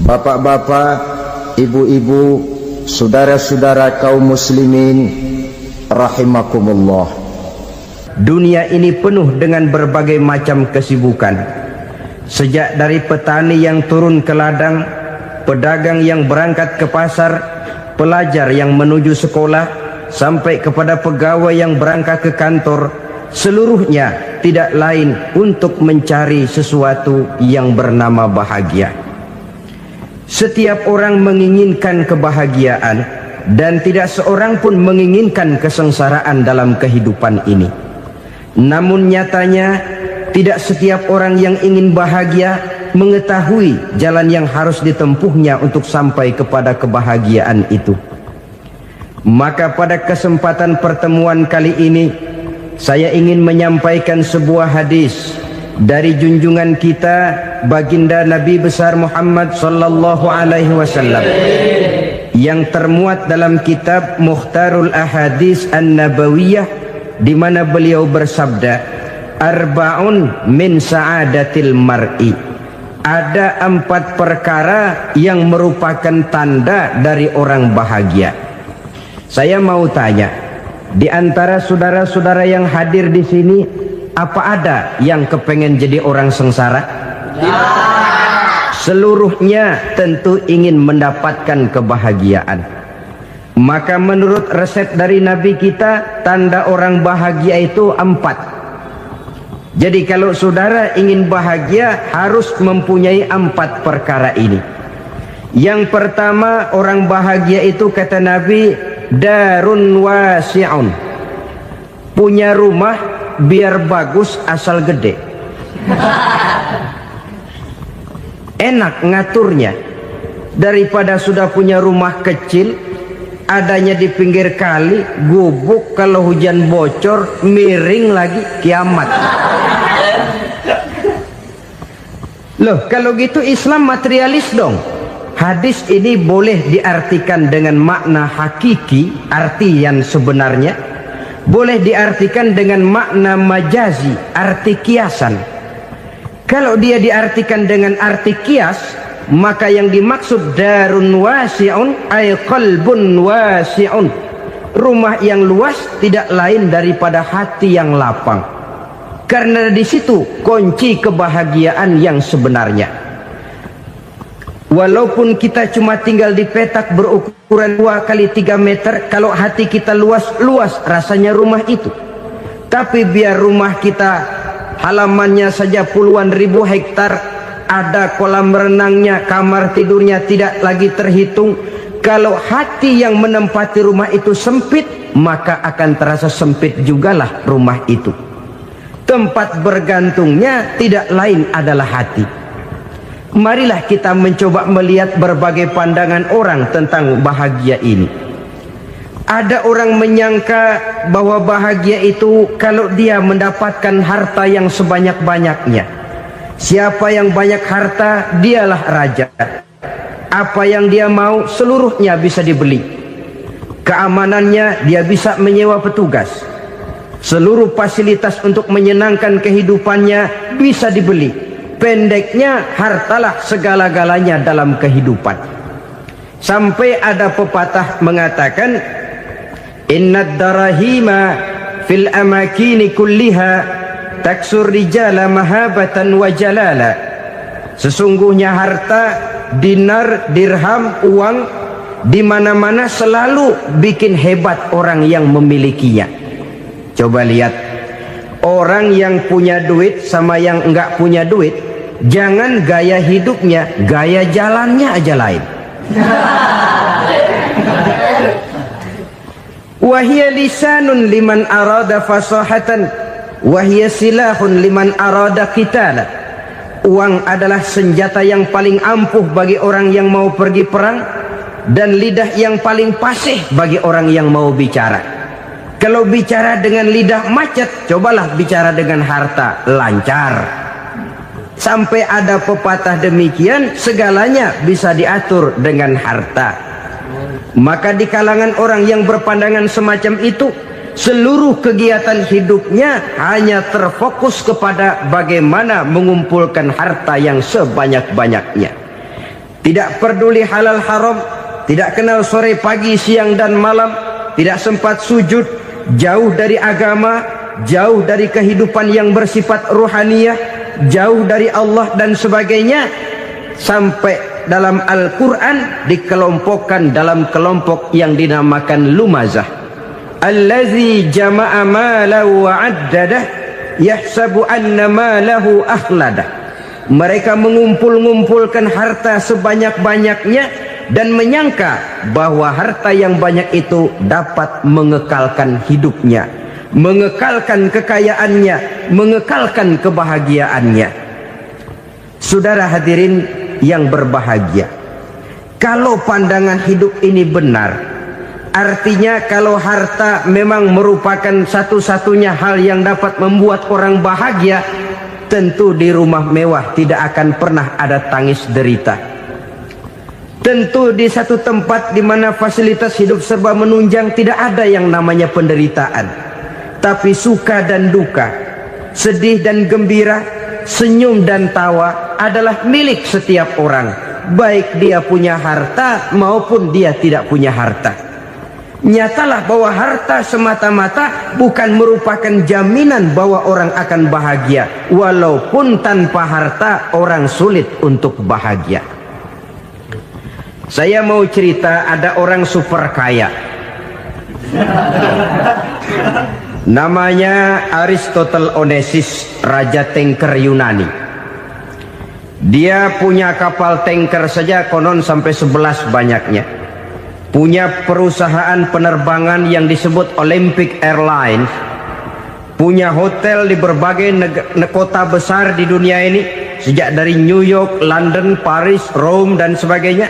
Bapak-bapak, ibu-ibu, saudara-saudara kaum muslimin rahimakumullah. Dunia ini penuh dengan berbagai macam kesibukan. Sejak dari petani yang turun ke ladang, pedagang yang berangkat ke pasar, pelajar yang menuju sekolah, sampai kepada pegawai yang berangkat ke kantor, seluruhnya tidak lain untuk mencari sesuatu yang bernama bahagia. Setiap orang menginginkan kebahagiaan, dan tidak seorang pun menginginkan kesengsaraan dalam kehidupan ini. Namun nyatanya tidak setiap orang yang ingin bahagia mengetahui jalan yang harus ditempuhnya untuk sampai kepada kebahagiaan itu. Maka pada kesempatan pertemuan kali ini, saya ingin menyampaikan sebuah hadis dari junjungan kita baginda Nabi besar Muhammad sallallahu alaihi wasallam yang termuat dalam kitab Mukhtarul Ahadits An-Nabawiyah, di mana beliau bersabda, arba'un min sa'adatil mar'i. Ada 4 perkara yang merupakan tanda dari orang bahagia. Saya mau tanya, di antara saudara-saudara yang hadir di sini, apa ada yang kepengen jadi orang sengsara? Ya. Seluruhnya tentu ingin mendapatkan kebahagiaan. Maka menurut resep dari Nabi kita, tanda orang bahagia itu 4. Jadi kalau saudara ingin bahagia, harus mempunyai 4 perkara ini. Yang pertama, orang bahagia itu kata Nabi, darun wasi'un. Punya rumah biar bagus asal gede. Enak ngaturnya, daripada sudah punya rumah kecil adanya di pinggir kali, gubuk, kalau hujan bocor, miring lagi, kiamat. Loh, kalau gitu Islam materialis dong. Hadis ini boleh diartikan dengan makna hakiki, arti yang sebenarnya, boleh diartikan dengan makna majazi, arti kiasan. Kalau dia diartikan dengan arti kias, maka yang dimaksud darun wasi'un ay qalbun wasi'un. Rumah yang luas tidak lain daripada hati yang lapang. Karena di situ kunci kebahagiaan yang sebenarnya. Walaupun kita cuma tinggal di petak berukuran 2 kali 3 meter, kalau hati kita luas-luas rasanya rumah itu. Tapi biar rumah kita halamannya saja puluhan ribu hektar, ada kolam renangnya, kamar tidurnya tidak lagi terhitung. Kalau hati yang menempati rumah itu sempit, maka akan terasa sempit jugalah rumah itu. Tempat bergantungnya tidak lain adalah hati. Marilah kita mencoba melihat berbagai pandangan orang tentang bahagia ini. Ada orang menyangka bahwa bahagia itu kalau dia mendapatkan harta yang sebanyak-banyaknya. Siapa yang banyak harta, dialah raja. Apa yang dia mau, seluruhnya bisa dibeli. Keamanannya, dia bisa menyewa petugas. Seluruh fasilitas untuk menyenangkan kehidupannya bisa dibeli. Pendeknya, hartalah segala-galanya dalam kehidupan. Sampai ada pepatah mengatakan, innad darahima fil amakini kulliha taksur rijala mahabatan wa jalala. Sesungguhnya harta, dinar, dirham, uang di mana-mana selalu bikin hebat orang yang memilikinya. Coba lihat, orang yang punya duit sama yang enggak punya duit, jangan gaya hidupnya, gaya jalannya aja lain. Wahia lisanun liman arada fasahatan, wahia silahun liman arada qitala. Uang adalah senjata yang paling ampuh bagi orang yang mau pergi perang, dan lidah yang paling fasih bagi orang yang mau bicara. Kalau bicara dengan lidah macet, cobalah bicara dengan harta, lancar. Sampai ada pepatah demikian, segalanya bisa diatur dengan harta. Maka di kalangan orang yang berpandangan semacam itu, seluruh kegiatan hidupnya hanya terfokus kepada bagaimana mengumpulkan harta yang sebanyak-banyaknya. tidak peduli halal haram, tidak kenal sore pagi siang dan malam, tidak sempat sujud, jauh dari agama, jauh dari kehidupan yang bersifat ruhaniyah, jauh dari Allah dan sebagainya, sampai dalam Al-Quran dikelompokkan dalam kelompok yang dinamakan lumazah. Allazi jama'a malahu wa 'addadah yahsabu anna malahu akhladah. Mereka mengumpul-ngumpulkan harta sebanyak-banyaknya dan menyangka bahwa harta yang banyak itu dapat mengekalkan hidupnya, mengekalkan kekayaannya, mengekalkan kebahagiaannya. Saudara hadirin yang berbahagia, kalau pandangan hidup ini benar, artinya kalau harta memang merupakan satu-satunya hal yang dapat membuat orang bahagia, tentu di rumah mewah tidak akan pernah ada tangis derita. Tentu di satu tempat di mana fasilitas hidup serba menunjang tidak ada yang namanya penderitaan. Tapi suka dan duka, sedih dan gembira, senyum dan tawa adalah milik setiap orang, baik dia punya harta maupun dia tidak punya harta. Nyatalah bahwa harta semata-mata bukan merupakan jaminan bahwa orang akan bahagia, walaupun tanpa harta orang sulit untuk bahagia. Saya mau cerita, ada orang super kaya, namanya Aristotle Onesimus, raja tanker Yunani. Dia punya kapal tanker saja konon sampai 11 banyaknya. Punya perusahaan penerbangan yang disebut Olympic Airlines. Punya hotel di berbagai kota besar di dunia ini, sejak dari New York, London, Paris, Rome dan sebagainya.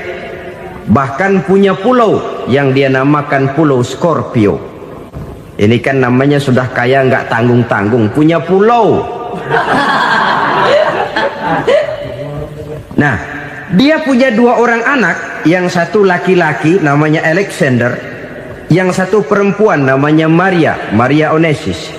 Bahkan punya pulau yang dia namakan Pulau Scorpio. Ini kan namanya sudah kaya nggak tanggung-tanggung, punya pulau. Nah, dia punya 2 orang anak, yang satu laki-laki namanya Alexander, yang satu perempuan namanya Maria Onesimus.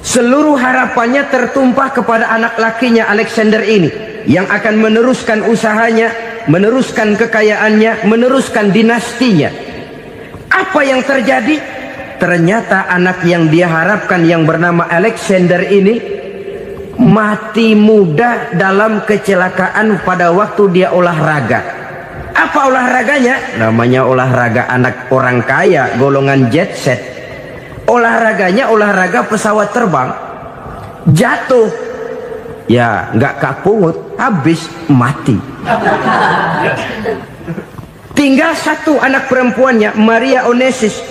Seluruh harapannya tertumpah kepada anak lakinya Alexander ini, yang akan meneruskan usahanya, meneruskan kekayaannya, meneruskan dinastinya. Apa yang terjadi? Ternyata anak yang dia harapkan yang bernama Alexander ini mati muda dalam kecelakaan pada waktu dia olahraga. Apa olahraganya? Namanya olahraga anak orang kaya, golongan jet set. Olahraganya olahraga pesawat terbang. Jatuh, ya nggak kapungut, habis mati. Tinggal satu anak perempuannya, Maria Onesimus.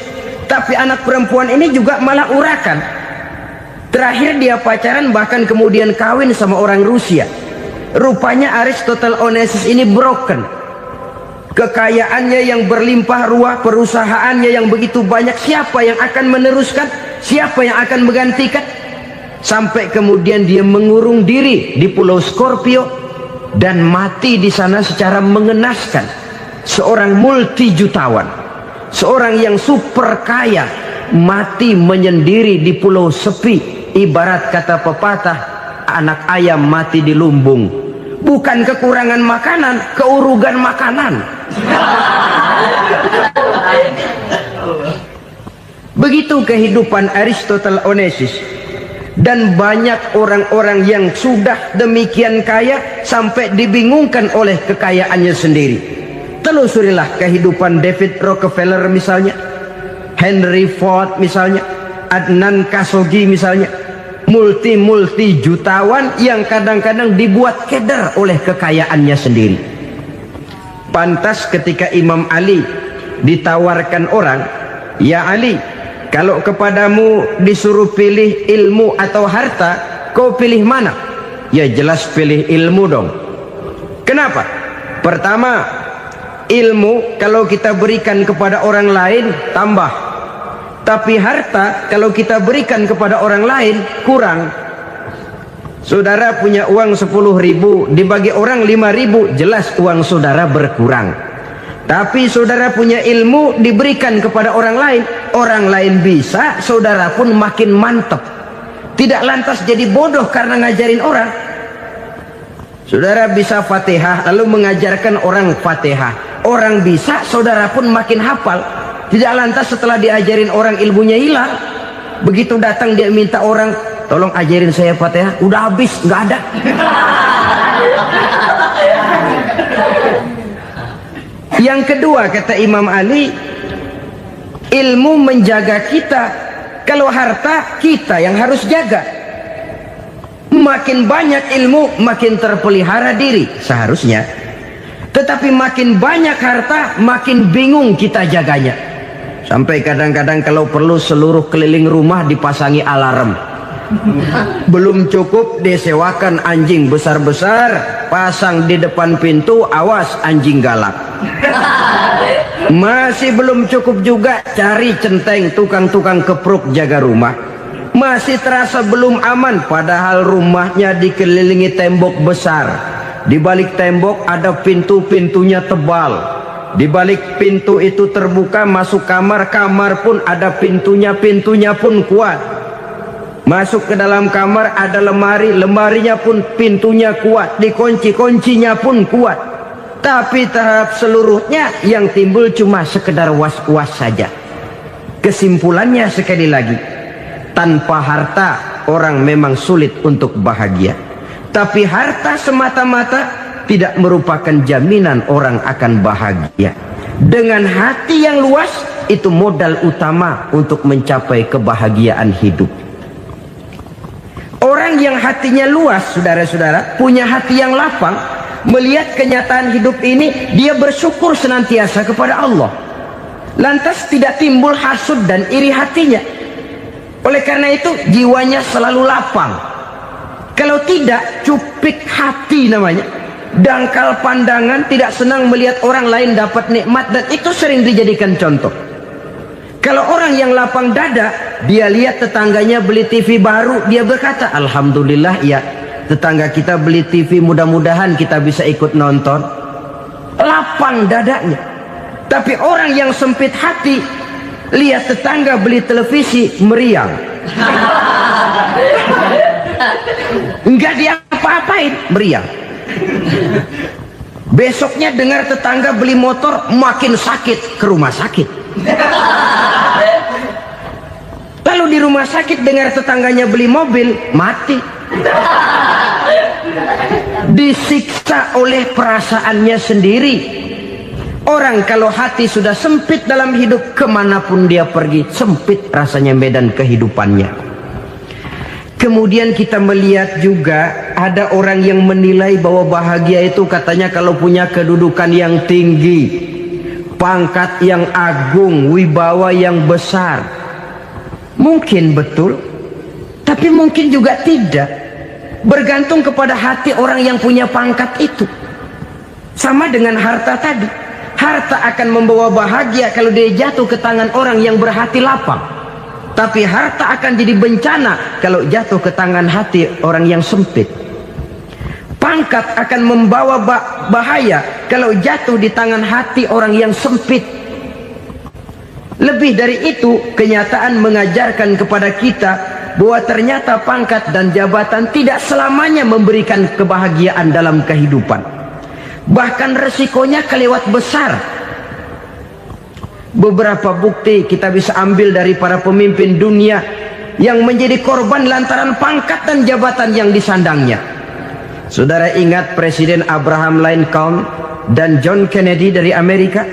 Tapi anak perempuan ini juga malah urakan. Terakhir dia pacaran, bahkan kemudian kawin sama orang Rusia. Rupanya Aristotle Onesimus ini broken. Kekayaannya yang berlimpah ruah, perusahaannya yang begitu banyak, siapa yang akan meneruskan? Siapa yang akan menggantikan? Sampai kemudian dia mengurung diri di Pulau Scorpio dan mati di sana secara mengenaskan. Seorang multi jutawan, seorang yang super kaya, mati menyendiri di pulau sepi. Ibarat kata pepatah, anak ayam mati di lumbung. Bukan kekurangan makanan, keurugan makanan. Begitu kehidupan Aristotle Onesimus. Dan banyak orang-orang yang sudah demikian kaya sampai dibingungkan oleh kekayaannya sendiri. Telusurilah kehidupan David Rockefeller misalnya, Henry Ford misalnya, Adnan Khashoggi misalnya. Multi jutawan yang kadang-kadang dibuat keder oleh kekayaannya sendiri. Pantas ketika Imam Ali ditawarkan orang, "Ya Ali, kalau kepadamu disuruh pilih ilmu atau harta, kau pilih mana?" Ya jelas pilih ilmu dong. Kenapa? Pertama, ilmu kalau kita berikan kepada orang lain tambah. Tapi harta kalau kita berikan kepada orang lain kurang. Saudara punya uang 10.000, dibagi orang 5.000, jelas uang saudara berkurang. Tapi saudara punya ilmu, diberikan kepada orang lain bisa, saudara pun makin mantap. Tidak lantas jadi bodoh karena ngajarin orang. Saudara bisa Fatihah lalu mengajarkan orang Fatihah. Orang bisa, saudara pun makin hafal. Tidak lantas setelah diajarin orang ilmunya hilang. Begitu datang dia minta orang, tolong ajarin saya Fatihah. Udah habis, nggak ada. Yang kedua kata Imam Ali, ilmu menjaga kita. Kalau harta, kita yang harus jaga. Makin banyak ilmu, makin terpelihara diri seharusnya. Tetapi makin banyak harta, makin bingung kita jaganya. Sampai kadang-kadang kalau perlu seluruh keliling rumah dipasangi alarm. Belum cukup disewakan anjing besar-besar, pasang di depan pintu, awas anjing galak. Masih belum cukup juga, cari centeng tukang-tukang kepruk jaga rumah. Masih terasa belum aman, padahal rumahnya dikelilingi tembok besar. Di balik tembok ada pintu-pintunya tebal. Di balik pintu itu terbuka masuk kamar, kamar pun ada pintunya, pintunya pun kuat. Masuk ke dalam kamar ada lemari, lemarinya pun pintunya kuat, dikunci, kuncinya pun kuat. Tapi terhadap seluruhnya yang timbul cuma sekedar was-was saja. Kesimpulannya sekali lagi, tanpa harta orang memang sulit untuk bahagia. Tapi harta semata-mata tidak merupakan jaminan orang akan bahagia. Dengan hati yang luas, itu modal utama untuk mencapai kebahagiaan hidup. Orang yang hatinya luas, saudara-saudara, punya hati yang lapang, melihat kenyataan hidup ini, dia bersyukur senantiasa kepada Allah. Lantas tidak timbul hasud dan iri hatinya. Oleh karena itu jiwanya selalu lapang. Kalau tidak, cupik hati namanya, dangkal pandangan, tidak senang melihat orang lain dapat nikmat, dan itu sering dijadikan contoh. Kalau orang yang lapang dada, dia lihat tetangganya beli TV baru, dia berkata, alhamdulillah ya, tetangga kita beli TV, mudah-mudahan kita bisa ikut nonton. Lapang dadanya. Tapi orang yang sempit hati, lihat tetangga beli televisi, meriang. Enggak diapa-apain, meriang. Besoknya dengar tetangga beli motor, makin sakit, ke rumah sakit. Lalu di rumah sakit dengar tetangganya beli mobil, mati. Disiksa oleh perasaannya sendiri. Orang kalau hati sudah sempit dalam hidup, kemanapun dia pergi, sempit rasanya medan kehidupannya. Kemudian kita melihat juga ada orang yang menilai bahwa bahagia itu katanya kalau punya kedudukan yang tinggi, pangkat yang agung, wibawa yang besar. Mungkin betul, tapi mungkin juga tidak. Bergantung kepada hati orang yang punya pangkat itu. Sama dengan harta tadi. Harta akan membawa bahagia kalau dia jatuh ke tangan orang yang berhati lapang. Tapi harta akan jadi bencana kalau jatuh ke tangan hati orang yang sempit. Pangkat akan membawa bahaya kalau jatuh di tangan hati orang yang sempit. Lebih dari itu, kenyataan mengajarkan kepada kita bahwa ternyata pangkat dan jabatan tidak selamanya memberikan kebahagiaan dalam kehidupan. Bahkan resikonya kelewat besar. Beberapa bukti kita bisa ambil dari para pemimpin dunia yang menjadi korban lantaran pangkat dan jabatan yang disandangnya. Saudara ingat Presiden Abraham Lincoln dan John Kennedy dari Amerika?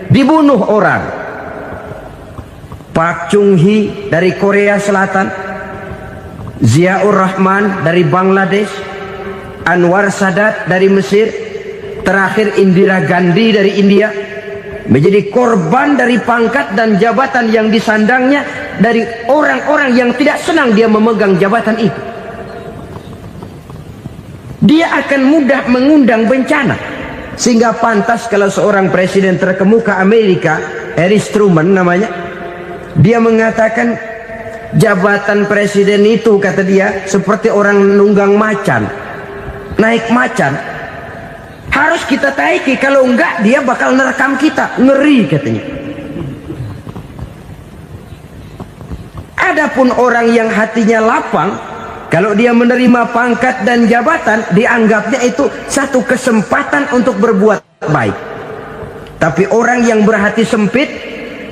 Dibunuh orang. Park Chung-hee dari Korea Selatan, Ziaur Rahman dari Bangladesh, Anwar Sadat dari Mesir, terakhir Indira Gandhi dari India, menjadi korban dari pangkat dan jabatan yang disandangnya dari orang-orang yang tidak senang dia memegang jabatan itu. Dia akan mudah mengundang bencana. Sehingga pantas kalau seorang presiden terkemuka Amerika, Harry Truman namanya, dia mengatakan jabatan presiden itu, kata dia, seperti orang nunggang macan, naik macan. Harus kita taiki, kalau enggak dia bakal nerekam kita, ngeri katanya. Adapun orang yang hatinya lapang, Kalau dia menerima pangkat dan jabatan, dianggapnya itu satu kesempatan untuk berbuat baik. Tapi orang yang berhati sempit,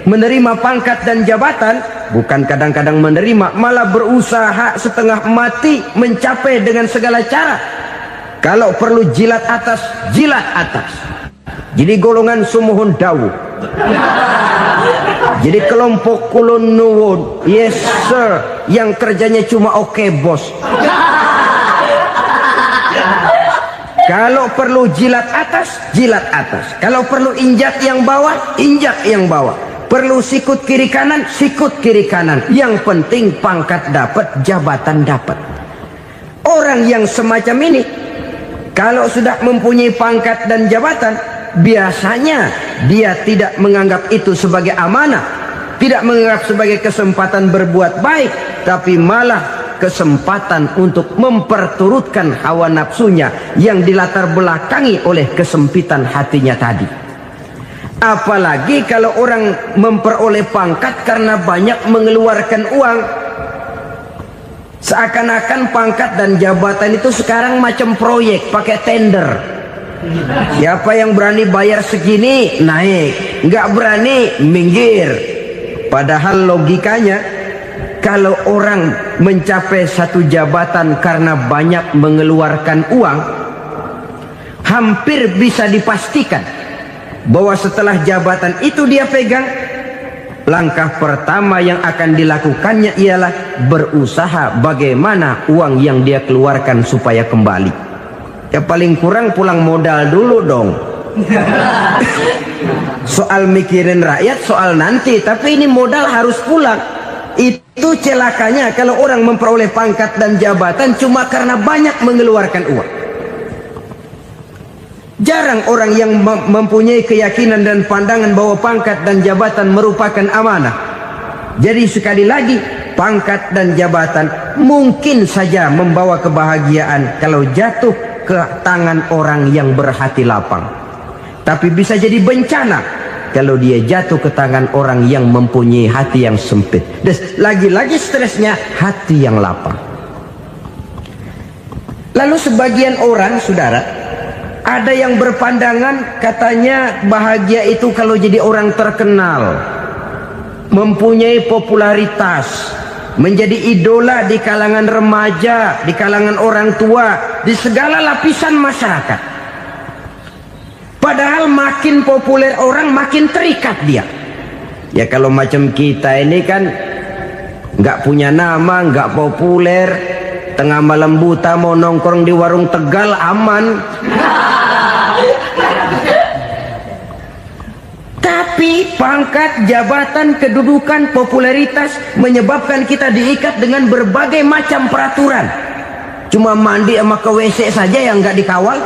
menerima pangkat dan jabatan, bukan kadang-kadang menerima, malah berusaha setengah mati mencapai dengan segala cara. Kalau perlu jilat atas, jilat atas. Jadi golongan sumuhun dawu. Jadi kelompok kulon nuwun, yes sir, yang kerjanya cuma oke bos. Kalau perlu jilat atas, jilat atas. Kalau perlu injak yang bawah, injak yang bawah. Perlu sikut kiri kanan, sikut kiri kanan. Yang penting pangkat dapat, jabatan dapat. Orang yang semacam ini, kalau sudah mempunyai pangkat dan jabatan, biasanya dia tidak menganggap itu sebagai amanah, tidak menganggap sebagai kesempatan berbuat baik, tapi malah kesempatan untuk memperturutkan hawa nafsunya yang dilatar belakangi oleh kesempitan hatinya tadi. Apalagi kalau orang memperoleh pangkat karena banyak mengeluarkan uang, seakan-akan pangkat dan jabatan itu sekarang macam proyek pakai tender. Siapa yang berani bayar segini naik, nggak berani minggir. Padahal logikanya, kalau orang mencapai satu jabatan karena banyak mengeluarkan uang, hampir bisa dipastikan bahwa setelah jabatan itu dia pegang, langkah pertama yang akan dilakukannya ialah berusaha bagaimana uang yang dia keluarkan supaya kembali. Ya paling kurang pulang modal dulu dong. Soal mikirin rakyat soal nanti, tapi ini modal harus pulang. Itu celakanya kalau orang memperoleh pangkat dan jabatan cuma karena banyak mengeluarkan uang. Jarang orang yang mempunyai keyakinan dan pandangan bahwa pangkat dan jabatan merupakan amanah. Jadi sekali lagi, pangkat dan jabatan mungkin saja membawa kebahagiaan kalau jatuh ke tangan orang yang berhati lapang. Tapi bisa jadi bencana kalau dia jatuh ke tangan orang yang mempunyai hati yang sempit. Dan lagi-lagi stresnya hati yang lapang. Lalu sebagian orang, saudara, ada yang berpandangan katanya bahagia itu kalau jadi orang terkenal, mempunyai popularitas, menjadi idola di kalangan remaja, di kalangan orang tua, di segala lapisan masyarakat. Padahal makin populer orang, makin terikat dia. Ya kalau macam kita ini kan nggak punya nama, nggak populer, tengah malam buta mau nongkrong di warung Tegal aman. Tapi pangkat, jabatan, kedudukan, popularitas menyebabkan kita diikat dengan berbagai macam peraturan. Cuma mandi sama ke WC saja yang nggak dikawal.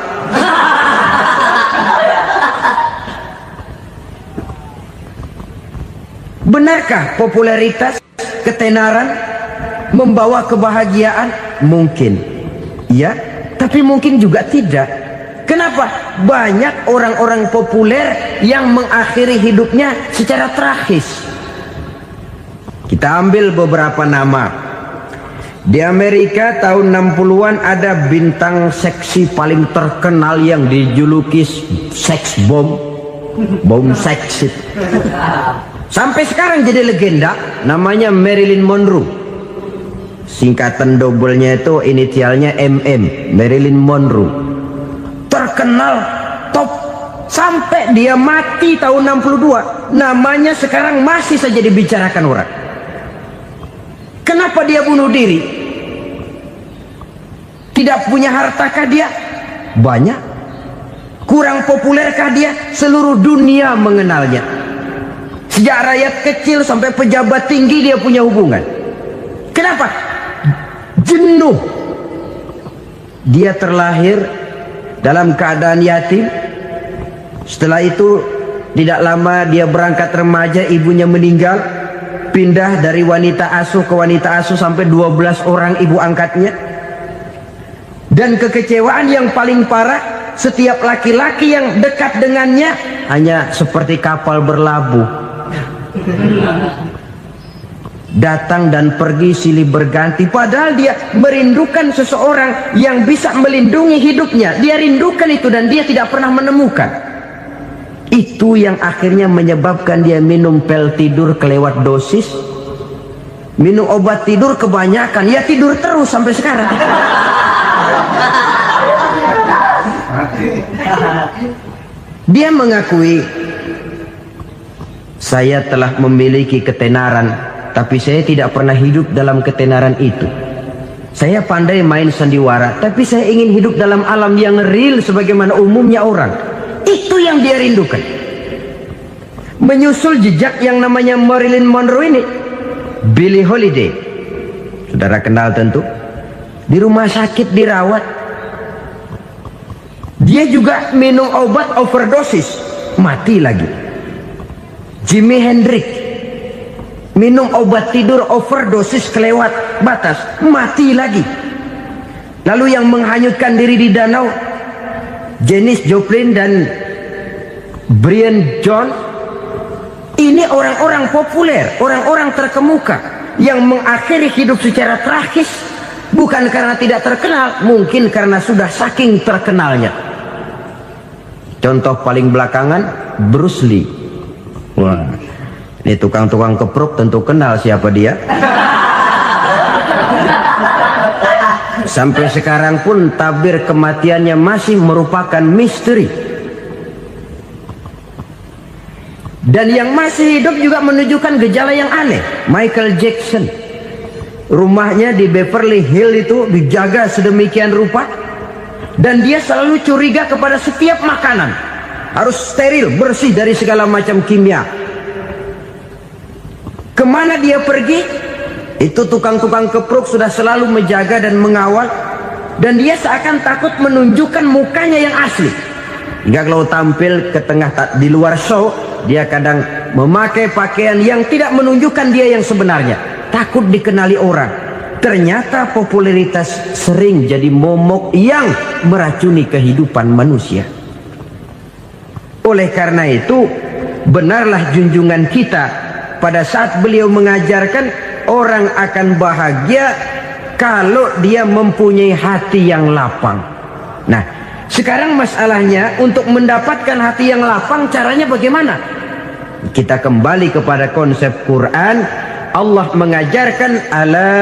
Benarkah popularitas, ketenaran membawa kebahagiaan? Mungkin, ya, tapi mungkin juga tidak. Kenapa? Banyak orang-orang populer yang mengakhiri hidupnya secara tragis. Kita ambil beberapa nama. Di Amerika tahun 60-an ada bintang seksi paling terkenal yang dijuluki seks bom, bom seks. Sampai sekarang jadi legenda, namanya Marilyn Monroe. Singkatan double-nya itu inisialnya MM, Marilyn Monroe. Terkenal, top, sampai dia mati tahun 62. Namanya sekarang masih saja dibicarakan orang. Kenapa dia bunuh diri? Tidak punya hartakah dia? Banyak. Kurang populerkah dia? Seluruh dunia mengenalnya. Sejak rakyat kecil sampai pejabat tinggi dia punya hubungan. Kenapa? Jenuh. Dia terlahir dalam keadaan yatim. Setelah itu tidak lama dia berangkat remaja, ibunya meninggal. Pindah dari wanita asuh ke wanita asuh sampai 12 orang ibu angkatnya. Dan kekecewaan yang paling parah, setiap laki-laki yang dekat dengannya hanya seperti kapal berlabuh. datang dan pergi silih berganti, padahal dia merindukan seseorang yang bisa melindungi hidupnya. Dia rindukan itu dan dia tidak pernah menemukan. Itu yang akhirnya menyebabkan dia minum pil tidur kelewat dosis, minum obat tidur kebanyakan, ya tidur terus sampai sekarang. Dia mengakui, saya telah memiliki ketenaran, tapi saya tidak pernah hidup dalam ketenaran itu. Saya pandai main sandiwara, tapi saya ingin hidup dalam alam yang real sebagaimana umumnya orang. Itu yang dia rindukan. Menyusul jejak yang namanya Marilyn Monroe ini, Billie Holiday, saudara kenal tentu, di rumah sakit dirawat. Dia juga minum obat overdosis, mati lagi. Jimi Hendrix minum obat tidur overdosis kelewat batas, mati lagi. Lalu yang menghanyutkan diri di danau, Janis Joplin dan Brian Jones. Ini orang-orang populer, orang-orang terkemuka yang mengakhiri hidup secara tragis, bukan karena tidak terkenal, mungkin karena sudah saking terkenalnya. Contoh paling belakangan, Bruce Lee. Wah, ini tukang-tukang keprok tentu kenal siapa dia. Sampai sekarang pun tabir kematiannya masih merupakan misteri. Dan yang masih hidup juga menunjukkan gejala yang aneh. Michael Jackson, rumahnya di Beverly Hills itu dijaga sedemikian rupa, dan dia selalu curiga kepada setiap makanan harus steril, bersih dari segala macam kimia. Kemana dia pergi, itu tukang-tukang keprok sudah selalu menjaga dan mengawal, dan dia seakan takut menunjukkan mukanya yang asli. Hingga kalau tampil ke tengah di luar show, dia kadang memakai pakaian yang tidak menunjukkan dia yang sebenarnya, takut dikenali orang. Ternyata popularitas sering jadi momok yang meracuni kehidupan manusia. Oleh karena itu, benarlah junjungan kita pada saat beliau mengajarkan orang akan bahagia kalau dia mempunyai hati yang lapang. Nah, sekarang masalahnya untuk mendapatkan hati yang lapang, caranya bagaimana? Kita kembali kepada konsep Quran. Allah mengajarkan, ala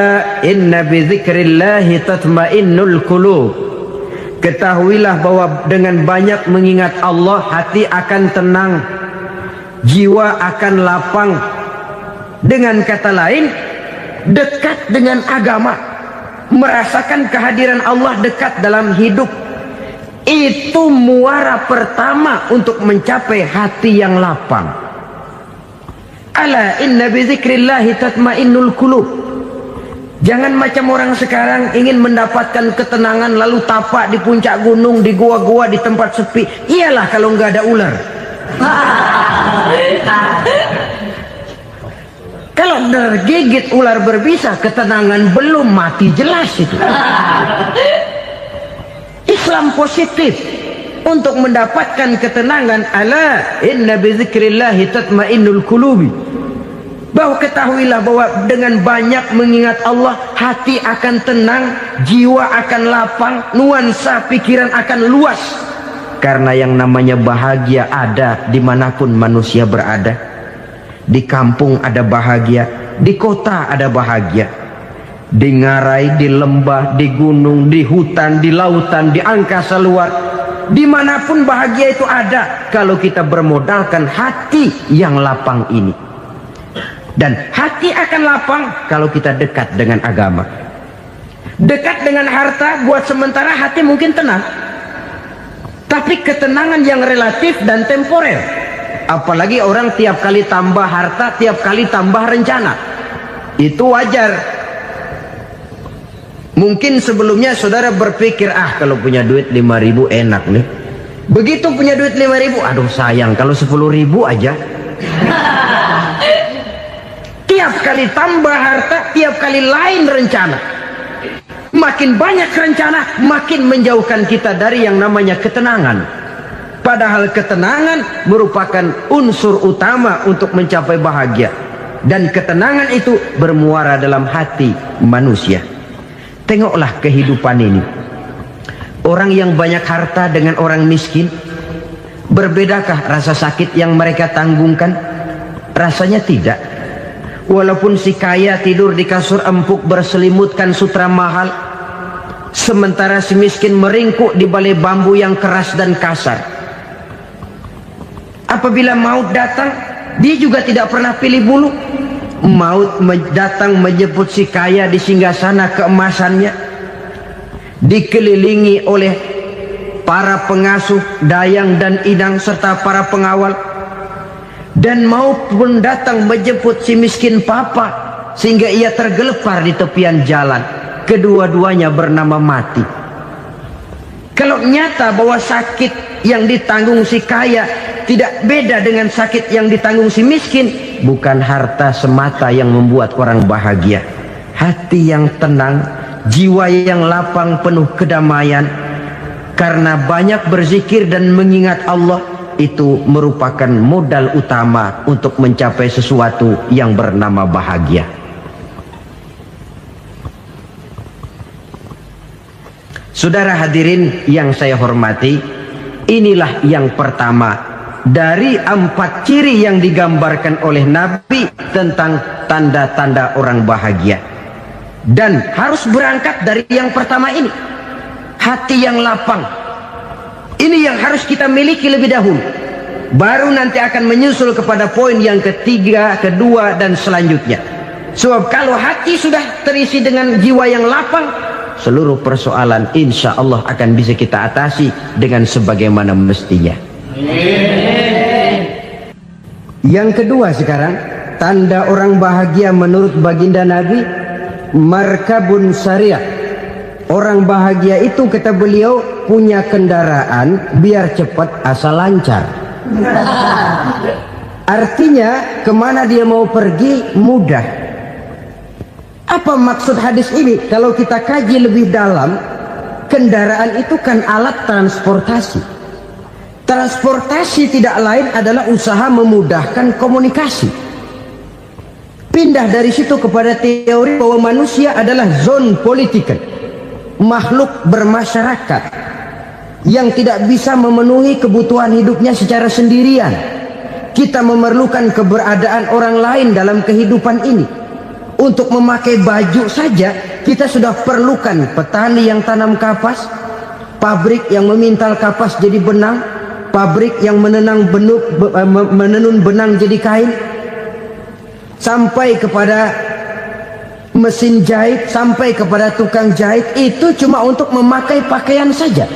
inna bi dzikrillahi tatmainnul qulub. Ketahuilah bahwa dengan banyak mengingat Allah, hati akan tenang, jiwa akan lapang. Dengan kata lain, dekat dengan agama, merasakan kehadiran Allah dekat dalam hidup. Itu muara pertama untuk mencapai hati yang lapang. Ala inna bi dzikrillahi tatmainnul qulub. Jangan macam orang sekarang ingin mendapatkan ketenangan lalu tapak di puncak gunung, di gua-gua, di tempat sepi. Iyalah kalau nggak ada ular. Kalau tergigit ular berbisa, ketenangan belum, mati jelas itu. Islam positif untuk mendapatkan ketenangan. Ala inna bi dzikrillahi tatmainnul qulubi. Bahwa ketahuilah bahwa dengan banyak mengingat Allah, hati akan tenang, jiwa akan lapang, nuansa pikiran akan luas. Karena yang namanya bahagia ada dimanapun manusia berada. Di kampung ada bahagia, di kota ada bahagia, di ngarai, di lembah, di gunung, di hutan, di lautan, di angkasa luar. Dimanapun bahagia itu ada kalau kita bermodalkan hati yang lapang ini. Dan hati akan lapang kalau kita dekat dengan agama. Dekat dengan harta buat sementara hati mungkin tenang, tapi ketenangan yang relatif dan temporer. Apalagi orang tiap kali tambah harta, tiap kali tambah rencana. Itu wajar. Mungkin sebelumnya saudara berpikir, kalau punya duit 5.000 enak nih. Begitu punya duit 5.000, aduh sayang kalau 10.000 aja. Tiap kali tambah harta, tiap kali lain rencana. Makin banyak rencana, makin menjauhkan kita dari yang namanya ketenangan. Padahal ketenangan merupakan unsur utama untuk mencapai bahagia. dan ketenangan itu bermuara dalam hati manusia. Tengoklah kehidupan ini. Orang yang banyak harta dengan orang miskin, berbedakah rasa sakit yang mereka tanggungkan? Rasanya tidak. Walaupun si kaya tidur di kasur empuk berselimutkan sutra mahal, sementara si miskin meringkuk di balai bambu yang keras dan kasar. Apabila maut datang, dia juga tidak pernah pilih bulu. Maut datang menjemput si kaya di singgasana keemasannya, dikelilingi oleh para pengasuh, dayang dan idang serta para pengawal. Dan maut pun datang menjemput si miskin papa, sehingga ia tergelepar di tepian jalan. Kedua-duanya bernama mati. Kalau nyata bahwa sakit yang ditanggung si kaya tidak beda dengan sakit yang ditanggung si miskin, bukan harta semata yang membuat orang bahagia. Hati yang tenang, jiwa yang lapang penuh kedamaian karena banyak berzikir dan mengingat Allah, itu merupakan modal utama untuk mencapai sesuatu yang bernama bahagia. Saudara hadirin yang saya hormati, inilah yang pertama dari 4 ciri yang digambarkan oleh Nabi tentang tanda-tanda orang bahagia. Dan harus berangkat dari yang pertama ini, hati yang lapang. Ini yang harus kita miliki lebih dahulu, baru nanti akan menyusul kepada poin yang ketiga, kedua dan selanjutnya. Sebab kalau hati sudah terisi dengan jiwa yang lapang, seluruh persoalan insya Allah akan bisa kita atasi dengan sebagaimana mestinya. Yang kedua sekarang, tanda orang bahagia menurut baginda Nabi, markabun syariah. Orang bahagia itu, kata beliau, punya kendaraan biar cepat asal lancar. Artinya kemana dia mau pergi mudah. Apa maksud hadis ini? Kalau kita kaji lebih dalam, kendaraan itu kan alat transportasi. Transportasi tidak lain adalah usaha memudahkan komunikasi. Pindah dari situ kepada teori bahwa manusia adalah zon political, makhluk bermasyarakat yang tidak bisa memenuhi kebutuhan hidupnya secara sendirian. Kita memerlukan keberadaan orang lain dalam kehidupan ini. Untuk memakai baju saja kita sudah perlukan petani yang tanam kapas, pabrik yang memintal kapas jadi benang, pabrik yang menenun benang jadi kain, sampai kepada mesin jahit, sampai kepada tukang jahit. Itu cuma untuk memakai pakaian saja.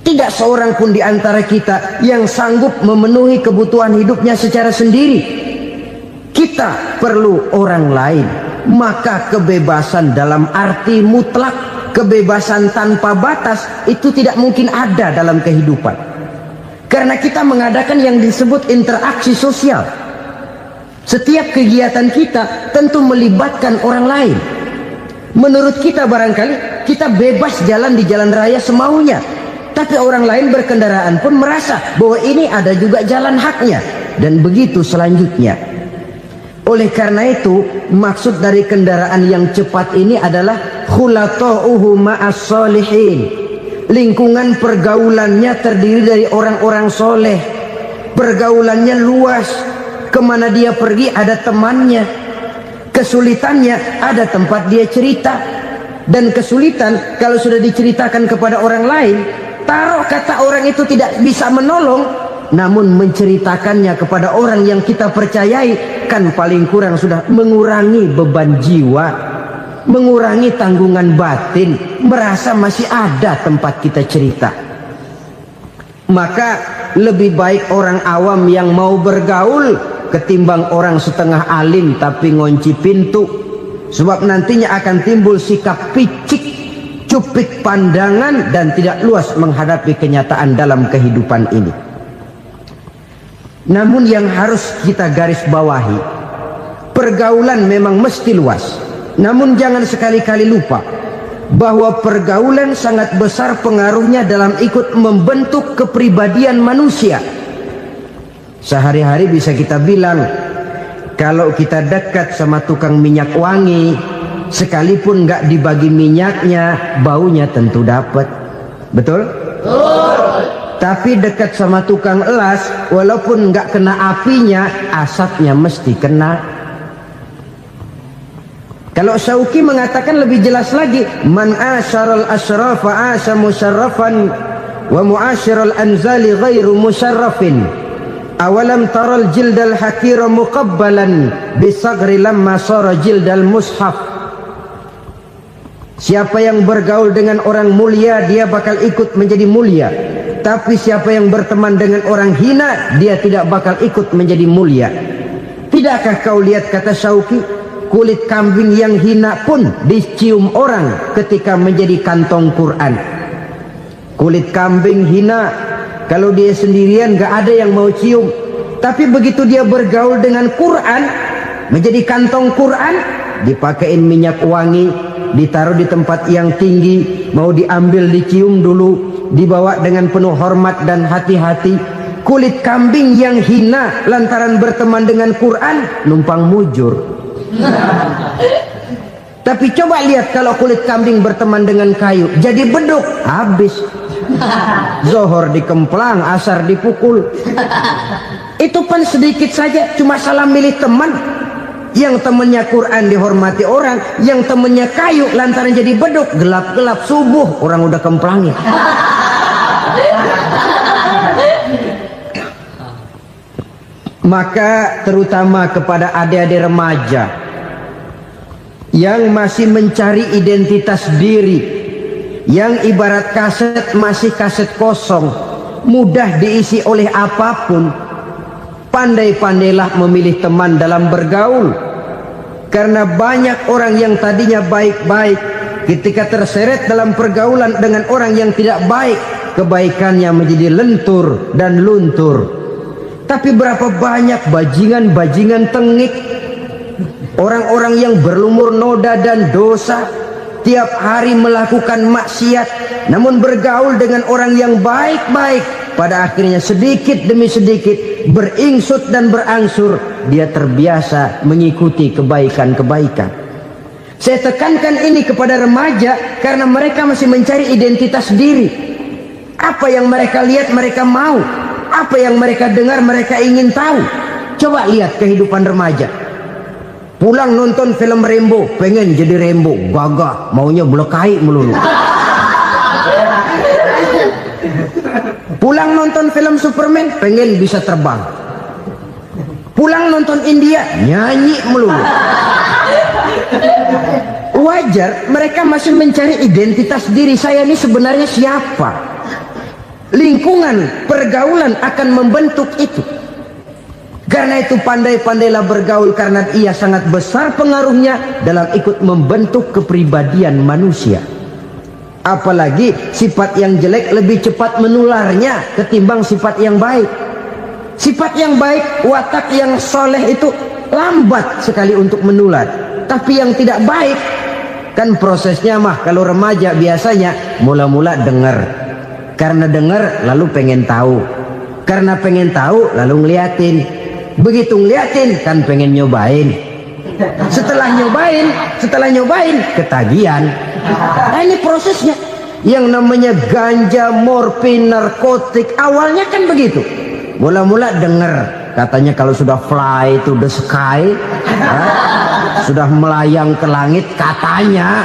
Tidak seorang pun di antara kita yang sanggup memenuhi kebutuhan hidupnya secara sendiri. Kita perlu orang lain. Maka kebebasan dalam arti mutlak, kebebasan tanpa batas, itu tidak mungkin ada dalam kehidupan. Karena kita mengadakan yang disebut interaksi sosial. Setiap kegiatan kita tentu melibatkan orang lain. Menurut kita barangkali kita bebas jalan di jalan raya semaunya, tapi orang lain berkendaraan pun merasa bahwa ini ada juga jalan haknya, dan begitu selanjutnya. Oleh karena itu, maksud dari kendaraan yang cepat ini adalah khulata'uhu ma'as solihin. Lingkungan pergaulannya terdiri dari orang-orang soleh. Pergaulannya luas. Kemana dia pergi ada temannya. Kesulitannya ada tempat dia cerita. Dan kesulitan kalau sudah diceritakan kepada orang lain, taruh kata orang itu tidak bisa menolong, namun menceritakannya kepada orang yang kita percayai, kan paling kurang sudah mengurangi beban jiwa, mengurangi tanggungan batin, merasa masih ada tempat kita cerita. Maka lebih baik orang awam yang mau bergaul ketimbang orang setengah alim tapi ngunci pintu. Sebab nantinya akan timbul sikap picik, cupik pandangan, dan tidak luas menghadapi kenyataan dalam kehidupan ini. Namun yang harus kita garis bawahi, pergaulan memang mesti luas. Namun jangan sekali-kali lupa bahwa pergaulan sangat besar pengaruhnya dalam ikut membentuk kepribadian manusia. Sehari-hari bisa kita bilang Kalau kita dekat sama tukang minyak wangi, sekalipun nggak dibagi minyaknya, baunya tentu dapat. Betul? Tapi dekat sama tukang elas, walaupun nggak kena apinya, asapnya mesti kena. Kalau Syauqi mengatakan lebih jelas lagi, man asyaral asyrafa asya musyarrafan wa muasyiral anzali ghairu musyarrafin. Awalam taral jildal hakira muqabbalan bisagri lamma sara jildal mushaf. Siapa yang bergaul dengan orang mulia, dia bakal ikut menjadi mulia. Tapi siapa yang berteman dengan orang hina, dia tidak bakal ikut menjadi mulia. Tidakkah kau lihat, kata Syauqi, kulit kambing yang hina pun dicium orang ketika menjadi kantong Quran. Kulit kambing hina, kalau dia sendirian gak ada yang mau cium. Tapi begitu dia bergaul dengan Quran, menjadi kantong Quran, dipakein minyak wangi, ditaruh di tempat yang tinggi, mau diambil dicium dulu, dibawa dengan penuh hormat dan hati-hati. Kulit kambing yang hina lantaran berteman dengan Quran, numpang mujur. Tapi coba lihat kalau kulit kambing berteman dengan kayu, jadi beduk, habis. Zohor dikemplang, asar dipukul. Itu pun sedikit saja, cuma salah milih teman. Yang temannya Quran dihormati orang, yang temannya kayu lantaran jadi beduk, gelap-gelap subuh orang udah kemplangnya. Maka terutama kepada adik-adik remaja yang masih mencari identitas diri, yang ibarat kaset masih kaset kosong, mudah diisi oleh apapun, pandai-pandailah memilih teman dalam bergaul. Karena banyak orang yang tadinya baik-baik, ketika terseret dalam pergaulan dengan orang yang tidak baik, kebaikannya menjadi lentur dan luntur. Tapi berapa banyak bajingan-bajingan tengik, orang-orang yang berlumur noda dan dosa, tiap hari melakukan maksiat, namun bergaul dengan orang yang baik-baik, pada akhirnya sedikit demi sedikit beringsut dan berangsur dia terbiasa mengikuti kebaikan-kebaikan. Saya tekankan ini kepada remaja karena mereka masih mencari identitas diri. Apa yang mereka lihat mereka mau, apa yang mereka dengar mereka ingin tahu. Coba lihat kehidupan remaja. Pulang nonton film Rambo, pengen jadi Rambo, gagah, maunya belekai melulu. Pulang nonton film Superman, pengen bisa terbang. Pulang nonton India, nyanyi melulu. Wajar, mereka masih mencari identitas diri. Saya ini sebenarnya siapa? Lingkungan, pergaulan akan membentuk itu. Karena itu pandai-pandailah bergaul, karena ia sangat besar pengaruhnya dalam ikut membentuk kepribadian manusia. Apalagi sifat yang jelek lebih cepat menularnya ketimbang sifat yang baik. Sifat yang baik, watak yang soleh itu lambat sekali untuk menular. Tapi yang tidak baik, kan prosesnya mah kalau remaja biasanya mula-mula dengar. Karena dengar lalu pengen tahu. Karena pengen tahu lalu ngeliatin. Begitu ngeliatin kan pengen nyobain. Setelah nyobain ketagihan. Nah, ini prosesnya. Yang namanya ganja, morfin, narkotik awalnya kan begitu. Mula-mula dengar katanya kalau sudah fly to the sky, sudah melayang ke langit katanya,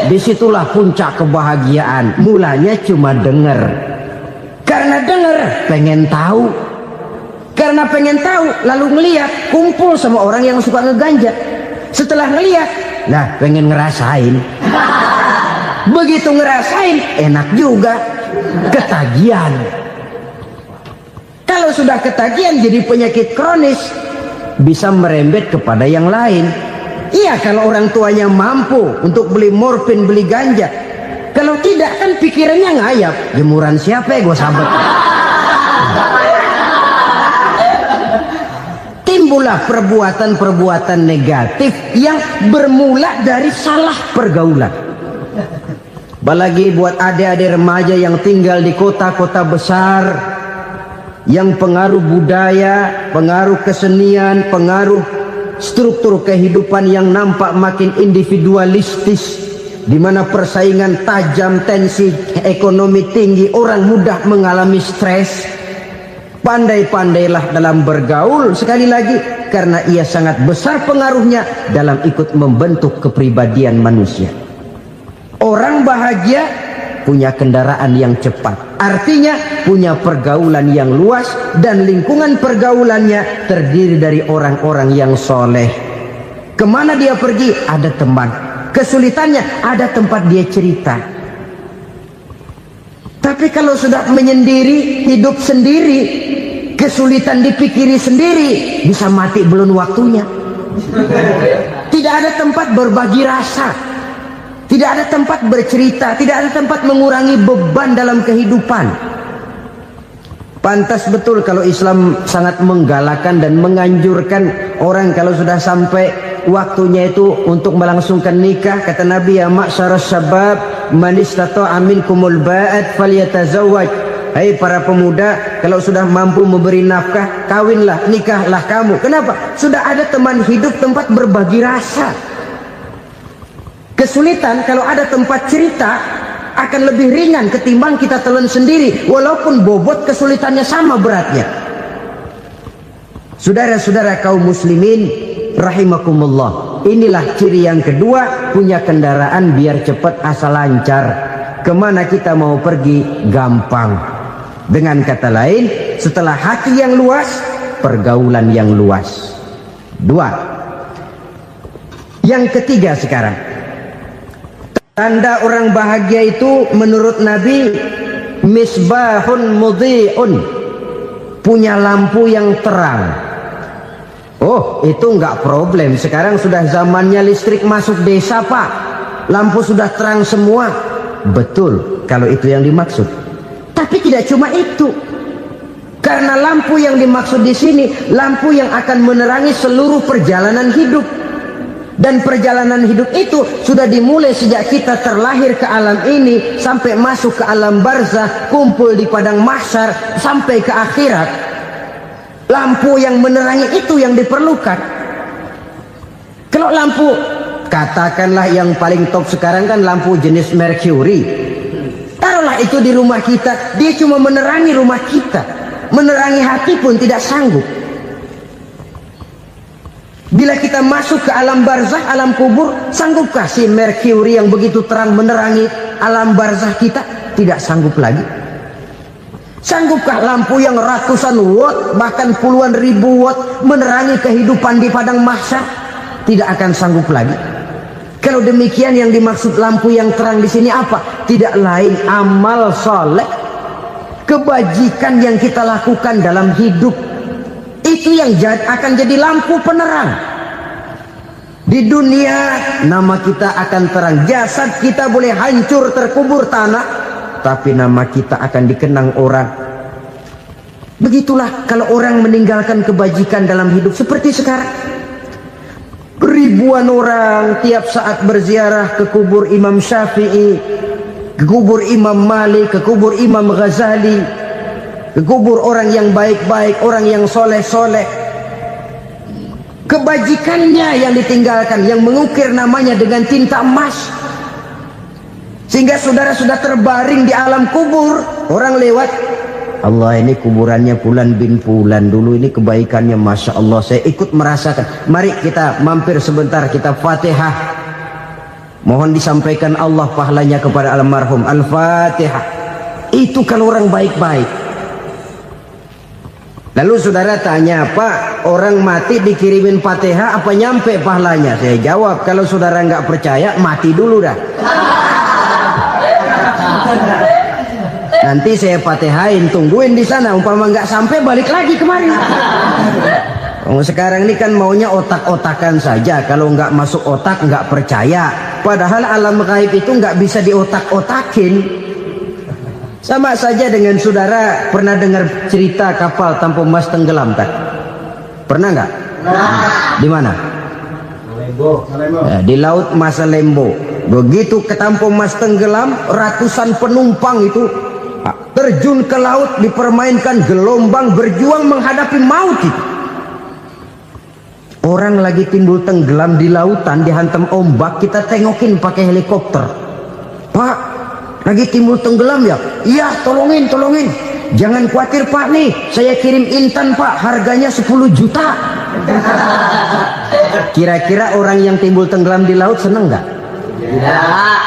disitulah puncak kebahagiaan. Mulanya cuma dengar. Karena dengar pengen tahu. Karena pengen tahu lalu ngeliat, kumpul sama orang yang suka ngeganja. Setelah ngeliat, nah pengen ngerasain. Begitu ngerasain enak juga, ketagihan. Kalau sudah ketagihan jadi penyakit kronis, bisa merembet kepada yang lain. Iya, kalau orang tuanya mampu untuk beli morfin, beli ganja. Kalau tidak kan pikirannya ngayap, jemuran siapa ya gue sabet. Timbullah perbuatan-perbuatan negatif yang bermula dari salah pergaulan. Apalagi buat adik-adik remaja yang tinggal di kota-kota besar, yang pengaruh budaya, pengaruh kesenian, pengaruh struktur kehidupan yang nampak makin individualistis, di mana persaingan tajam, tensi ekonomi tinggi, orang mudah mengalami stres. Pandai-pandailah dalam bergaul, sekali lagi, karena ia sangat besar pengaruhnya dalam ikut membentuk kepribadian manusia. Orang bahagia punya kendaraan yang cepat, artinya punya pergaulan yang luas, dan lingkungan pergaulannya terdiri dari orang-orang yang soleh. Kemana dia pergi, ada teman. Kesulitannya, ada tempat dia cerita. Tapi kalau sudah menyendiri, hidup sendiri, kesulitan dipikiri sendiri, bisa mati belum waktunya. Tidak ada tempat berbagi rasa, tidak ada tempat bercerita, tidak ada tempat mengurangi beban dalam kehidupan. Pantas betul kalau Islam sangat menggalakkan dan menganjurkan orang kalau sudah sampai waktunya itu untuk melangsungkan nikah. Kata Nabi, ya ma'syaras syabab man istata'a minkumul ba'at falyatazawwaj. Hai para pemuda, kalau sudah mampu memberi nafkah, kawinlah, nikahlah kamu. Kenapa? Sudah ada teman hidup, tempat berbagi rasa. Kesulitan kalau ada tempat cerita akan lebih ringan ketimbang kita telan sendiri, walaupun bobot kesulitannya sama beratnya. Saudara-saudara kaum muslimin rahimakumullah, inilah ciri yang kedua, punya kendaraan biar cepat asal lancar. Kemana kita mau pergi gampang. Dengan kata lain, setelah hati yang luas, pergaulan yang luas. Dua. Yang ketiga sekarang, tanda orang bahagia itu menurut Nabi, misbahun mudhi'un, punya lampu yang terang. Oh, itu enggak problem. Sekarang sudah zamannya listrik masuk desa, Pak. Lampu sudah terang semua. Betul, kalau itu yang dimaksud. Tapi tidak cuma itu. Karena lampu yang dimaksud di sini, lampu yang akan menerangi seluruh perjalanan hidup. Dan perjalanan hidup itu sudah dimulai sejak kita terlahir ke alam ini, sampai masuk ke alam barzah, kumpul di padang mahsyar, sampai ke akhirat. Lampu yang menerangi itu yang diperlukan. Kalau lampu, katakanlah yang paling top sekarang kan lampu jenis Mercury. Taruhlah itu di rumah kita, dia cuma menerangi rumah kita, menerangi hati pun tidak sanggup. Bila kita masuk ke alam barzah, alam kubur, sanggupkah si Mercury yang begitu terang menerangi alam barzah kita? Tidak sanggup lagi. Sanggupkah lampu yang ratusan watt, bahkan puluhan ribu watt menerangi kehidupan di padang mahsyar? Tidak akan sanggup lagi. Kalau demikian, yang dimaksud lampu yang terang di sini apa? Tidak lain amal soleh, kebajikan yang kita lakukan dalam hidup. Itu yang akan jadi lampu penerang. Di dunia nama kita akan terang, jasad kita boleh hancur terkubur tanah, tapi nama kita akan dikenang orang. Begitulah kalau orang meninggalkan kebajikan dalam hidup seperti sekarang. Ribuan orang tiap saat berziarah ke kubur Imam Syafi'i, ke kubur Imam Malik, ke kubur Imam Ghazali, ke kubur orang yang baik-baik, orang yang soleh-soleh. Kebajikannya yang ditinggalkan, yang mengukir namanya dengan tinta emas, sehingga saudara sudah terbaring di alam kubur. Orang lewat, Allah, ini kuburannya Fulan bin Fulan, dulu ini kebaikannya Masya Allah, saya ikut merasakan. Mari kita mampir sebentar, kita Fatihah, mohon disampaikan Allah pahalanya kepada almarhum. Al-Fatihah. Itu kalau orang baik-baik. Lalu saudara tanya, Pak, orang mati dikirimin Fatihah apa nyampe pahalanya? Saya jawab, kalau saudara nggak percaya, mati dulu dah. Nanti saya Fatihain, tungguin di sana. Umpama nggak sampai, balik lagi kemari. Sekarang ini kan maunya otak-otakan saja. Kalau nggak masuk otak, nggak percaya. Padahal alam gaib itu nggak bisa diotak-otakin. Sama saja dengan saudara pernah dengar cerita kapal tanpa emas tenggelam kan? Pernah nggak? Di mana? Ya, di laut Masalembo. Begitu ke tanpa emas tenggelam, ratusan penumpang itu terjun ke laut, dipermainkan gelombang, berjuang menghadapi maut itu. Orang lagi timbul tenggelam di lautan, dihantam ombak, kita tengokin pakai helikopter. Pak, lagi timbul tenggelam ya? Iya, tolongin. Jangan khawatir Pak, nih saya kirim intan Pak, harganya 10 juta. Kira-kira orang yang timbul tenggelam di laut seneng nggak? Tidak.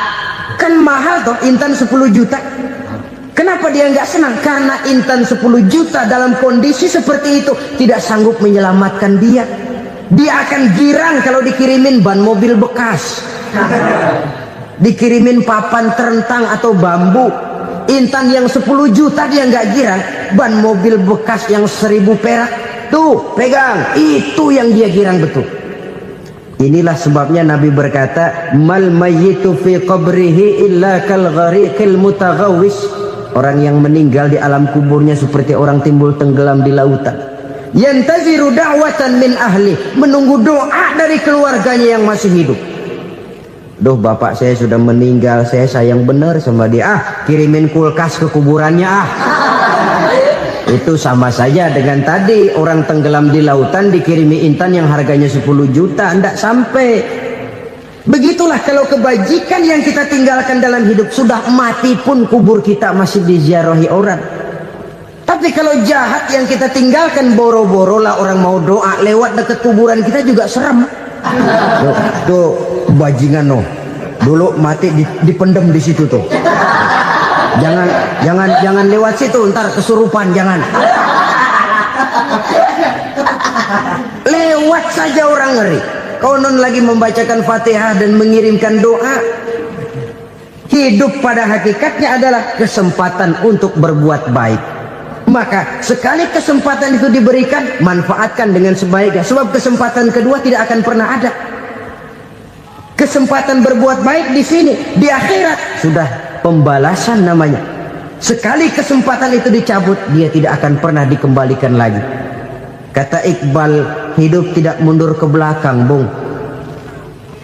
Kan mahal toh intan 10 juta. Kenapa dia nggak senang? Karena intan 10 juta dalam kondisi seperti itu tidak sanggup menyelamatkan dia. Dia akan girang kalau dikirimin ban mobil bekas, dikirimin papan terentang atau bambu. Intan yang 10 juta dia nggak girang, ban mobil bekas yang 1000 perak tuh pegang, itu yang dia girang betul. Inilah sebabnya Nabi berkata, mal mayyitu fi qabrihi illa kal ghariqil mutaghawwis. Orang yang meninggal di alam kuburnya seperti orang timbul tenggelam di lautan. Yantaziru da'watan min ahli, menunggu doa dari keluarganya yang masih hidup. Duh, bapak saya sudah meninggal, saya sayang benar sama dia. Kirimin kulkas ke kuburannya Itu sama saja dengan tadi orang tenggelam di lautan dikirimi intan yang harganya 10 juta, tidak sampai. Begitulah kalau kebajikan yang kita tinggalkan dalam hidup, sudah mati pun kubur kita masih diziarahi orang. Tapi kalau jahat yang kita tinggalkan, boro-boro lah orang mau doa lewat dekat kuburan kita juga serem. Tuh bajingan no, dulu mati dipendem di situ tuh. Jangan lewat situ, ntar kesurupan, jangan. Lewat saja orang ngeri. Konon lagi membacakan Fatihah dan mengirimkan doa. Hidup pada hakikatnya adalah kesempatan untuk berbuat baik. Maka sekali kesempatan itu diberikan, manfaatkan dengan sebaiknya. Sebab kesempatan kedua tidak akan pernah ada. Kesempatan berbuat baik di sini, di akhirat sudah pembalasan namanya. Sekali kesempatan itu dicabut, dia tidak akan pernah dikembalikan lagi. Kata Iqbal, hidup tidak mundur ke belakang, Bung.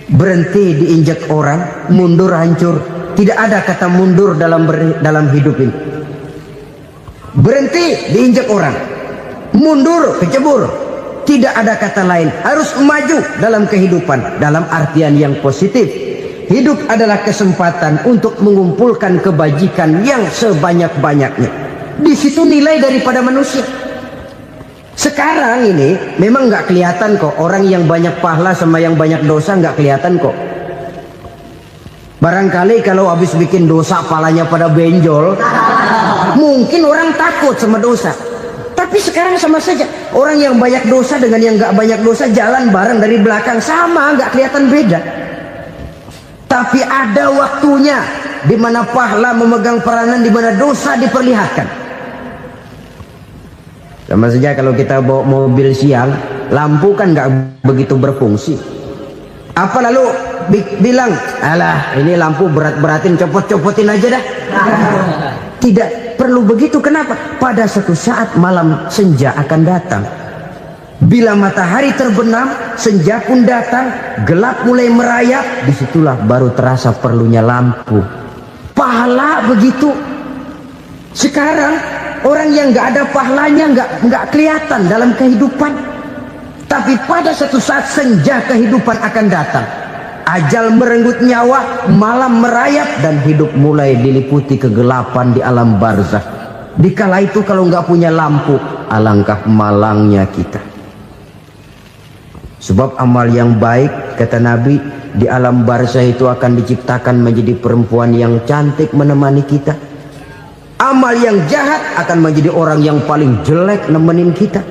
Berhenti diinjak orang, mundur hancur. Tidak ada kata mundur dalam hidup ini. Berhenti diinjak orang, mundur kecebur. Tidak ada kata lain. Harus maju dalam kehidupan, dalam artian yang positif. Hidup adalah kesempatan untuk mengumpulkan kebajikan yang sebanyak-banyaknya. Di situ nilai daripada manusia. Sekarang ini memang nggak kelihatan kok, orang yang banyak pahala sama yang banyak dosa nggak kelihatan kok. Barangkali kalau habis bikin dosa palanya pada benjol, mungkin orang takut sama dosa. Tapi sekarang sama saja, orang yang banyak dosa dengan yang nggak banyak dosa jalan bareng dari belakang, sama, nggak kelihatan beda. Tapi ada waktunya di mana pahala memegang peranan, di mana dosa diperlihatkan. Sama saja kalau kita bawa mobil siang, lampu kan nggak begitu berfungsi. Apa lalu bilang, alah ini lampu berat-beratin, copot-copotin aja dah. Tidak perlu begitu. Kenapa? Pada suatu saat malam senja akan datang. Bila matahari terbenam, senja pun datang, gelap mulai merayap, disitulah baru terasa perlunya lampu. Pahala begitu. Sekarang orang yang nggak ada pahalanya nggak kelihatan dalam kehidupan. Tapi pada suatu saat senja kehidupan akan datang. Ajal merenggut nyawa, malam merayap, dan hidup mulai diliputi kegelapan di alam barzakh. Dikala itu kalau nggak punya lampu, alangkah malangnya kita. Sebab amal yang baik, kata Nabi, di alam barzakh itu akan diciptakan menjadi perempuan yang cantik menemani kita. Amal yang jahat akan menjadi orang yang paling jelek nemenin kita.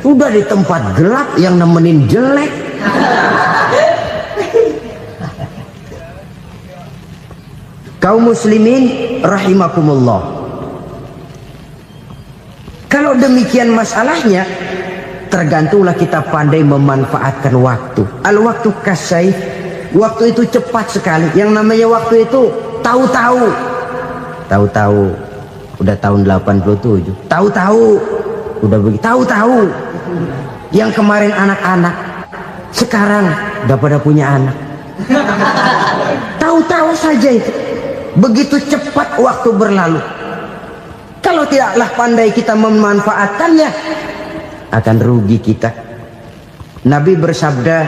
Sudah di tempat gelap yang nemenin jelek. Kaum muslimin rahimakumullah. Kalau demikian masalahnya, tergantunglah kita pandai memanfaatkan waktu. Al-waktu kasayf, waktu itu cepat sekali. Yang namanya waktu itu tahu-tahu. Tahu-tahu udah tahun 87. Tahu-tahu udah begitu. Tahu-tahu yang kemarin anak-anak, sekarang udah pada punya anak. Tahu-tahu saja itu. Begitu cepat waktu berlalu. Kalau tidaklah pandai kita memanfaatkannya, akan rugi kita. Nabi bersabda,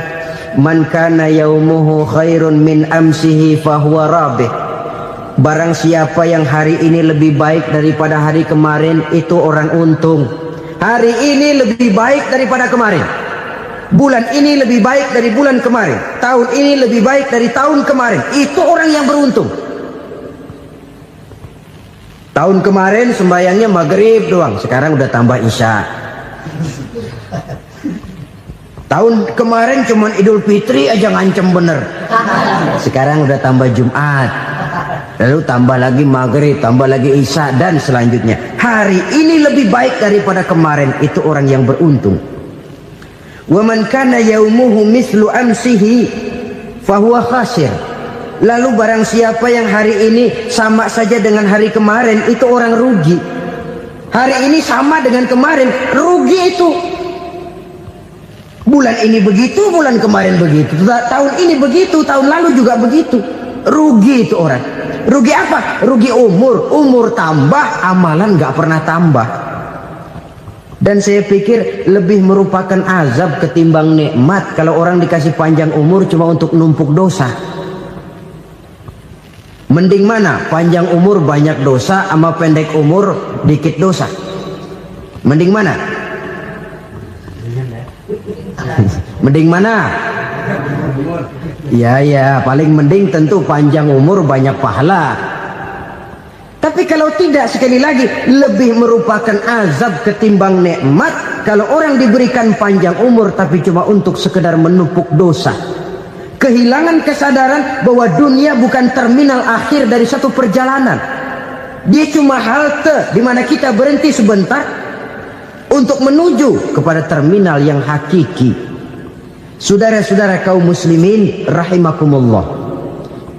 man kana yaumuhu khairun min amsihi fahuwa rabih. Barang siapa yang hari ini lebih baik daripada hari kemarin, itu orang untung. Hari ini lebih baik daripada kemarin, bulan ini lebih baik dari bulan kemarin, tahun ini lebih baik dari tahun kemarin, itu orang yang beruntung. Tahun kemarin sembahyangnya maghrib doang, sekarang udah tambah isya. Tahun kemarin cuman Idul Fitri aja ngancem bener, sekarang udah tambah Jumat, lalu tambah lagi maghrib, tambah lagi isya, dan selanjutnya. Hari ini lebih baik daripada kemarin, itu orang yang beruntung. Wa man kana yaumuhu mislu amsihi fahuwa khasir. Lalu barang siapa yang hari ini sama saja dengan hari kemarin, itu orang rugi. Hari ini sama dengan kemarin, rugi itu. Bulan ini begitu, bulan kemarin begitu, tahun ini begitu, tahun lalu juga begitu. Rugi itu orang. Rugi apa? Rugi umur. Umur tambah, amalan gak pernah tambah. Dan saya pikir lebih merupakan azab ketimbang nikmat kalau orang dikasih panjang umur cuma untuk numpuk dosa. Mending mana? Panjang umur banyak dosa sama pendek umur dikit dosa? Mending mana? Mending mana? Ya, paling mending tentu panjang umur banyak pahala. Tapi kalau tidak, sekali lagi, lebih merupakan azab ketimbang nikmat kalau orang diberikan panjang umur tapi cuma untuk sekedar menumpuk dosa. Kehilangan kesadaran bahwa dunia bukan terminal akhir dari satu perjalanan. Dia cuma halte di mana kita berhenti sebentar untuk menuju kepada terminal yang hakiki. Saudara-saudara kaum muslimin rahimakumullah,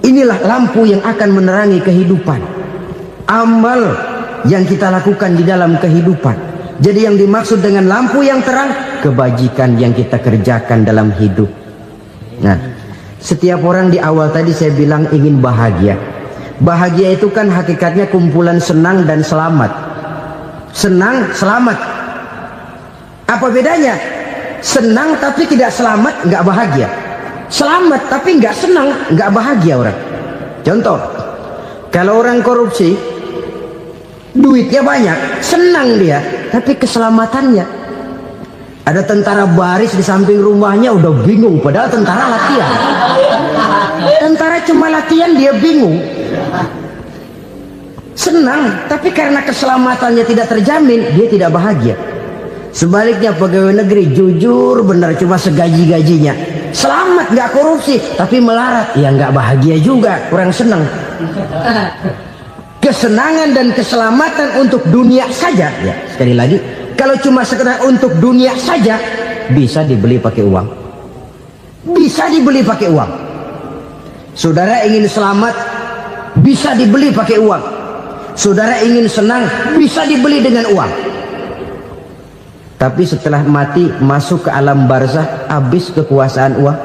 inilah lampu yang akan menerangi kehidupan, amal yang kita lakukan di dalam kehidupan. Jadi yang dimaksud dengan lampu yang terang, kebajikan yang kita kerjakan dalam hidup. Nah, setiap orang di awal tadi saya bilang ingin bahagia. Bahagia itu kan hakikatnya kumpulan senang dan selamat. Senang, selamat. Apa bedanya? Senang tapi tidak selamat, nggak bahagia. Selamat tapi nggak senang, nggak bahagia orang. Contoh, kalau orang korupsi, duitnya banyak, senang dia, tapi keselamatannya. Ada tentara baris di samping rumahnya udah bingung, padahal tentara latihan. Tentara cuma latihan, dia bingung. Senang, tapi karena keselamatannya tidak terjamin, dia tidak bahagia. Sebaliknya pegawai negeri jujur benar cuma segaji-gajinya, selamat nggak korupsi tapi melarat, ya nggak bahagia juga, kurang senang. Kesenangan dan keselamatan untuk dunia saja, ya sekali lagi, kalau cuma sekedar untuk dunia saja bisa dibeli pakai uang, bisa dibeli pakai uang. Saudara ingin selamat bisa dibeli pakai uang, saudara ingin senang bisa dibeli dengan uang. Tapi setelah mati masuk ke alam barzah, habis kekuasaan uang.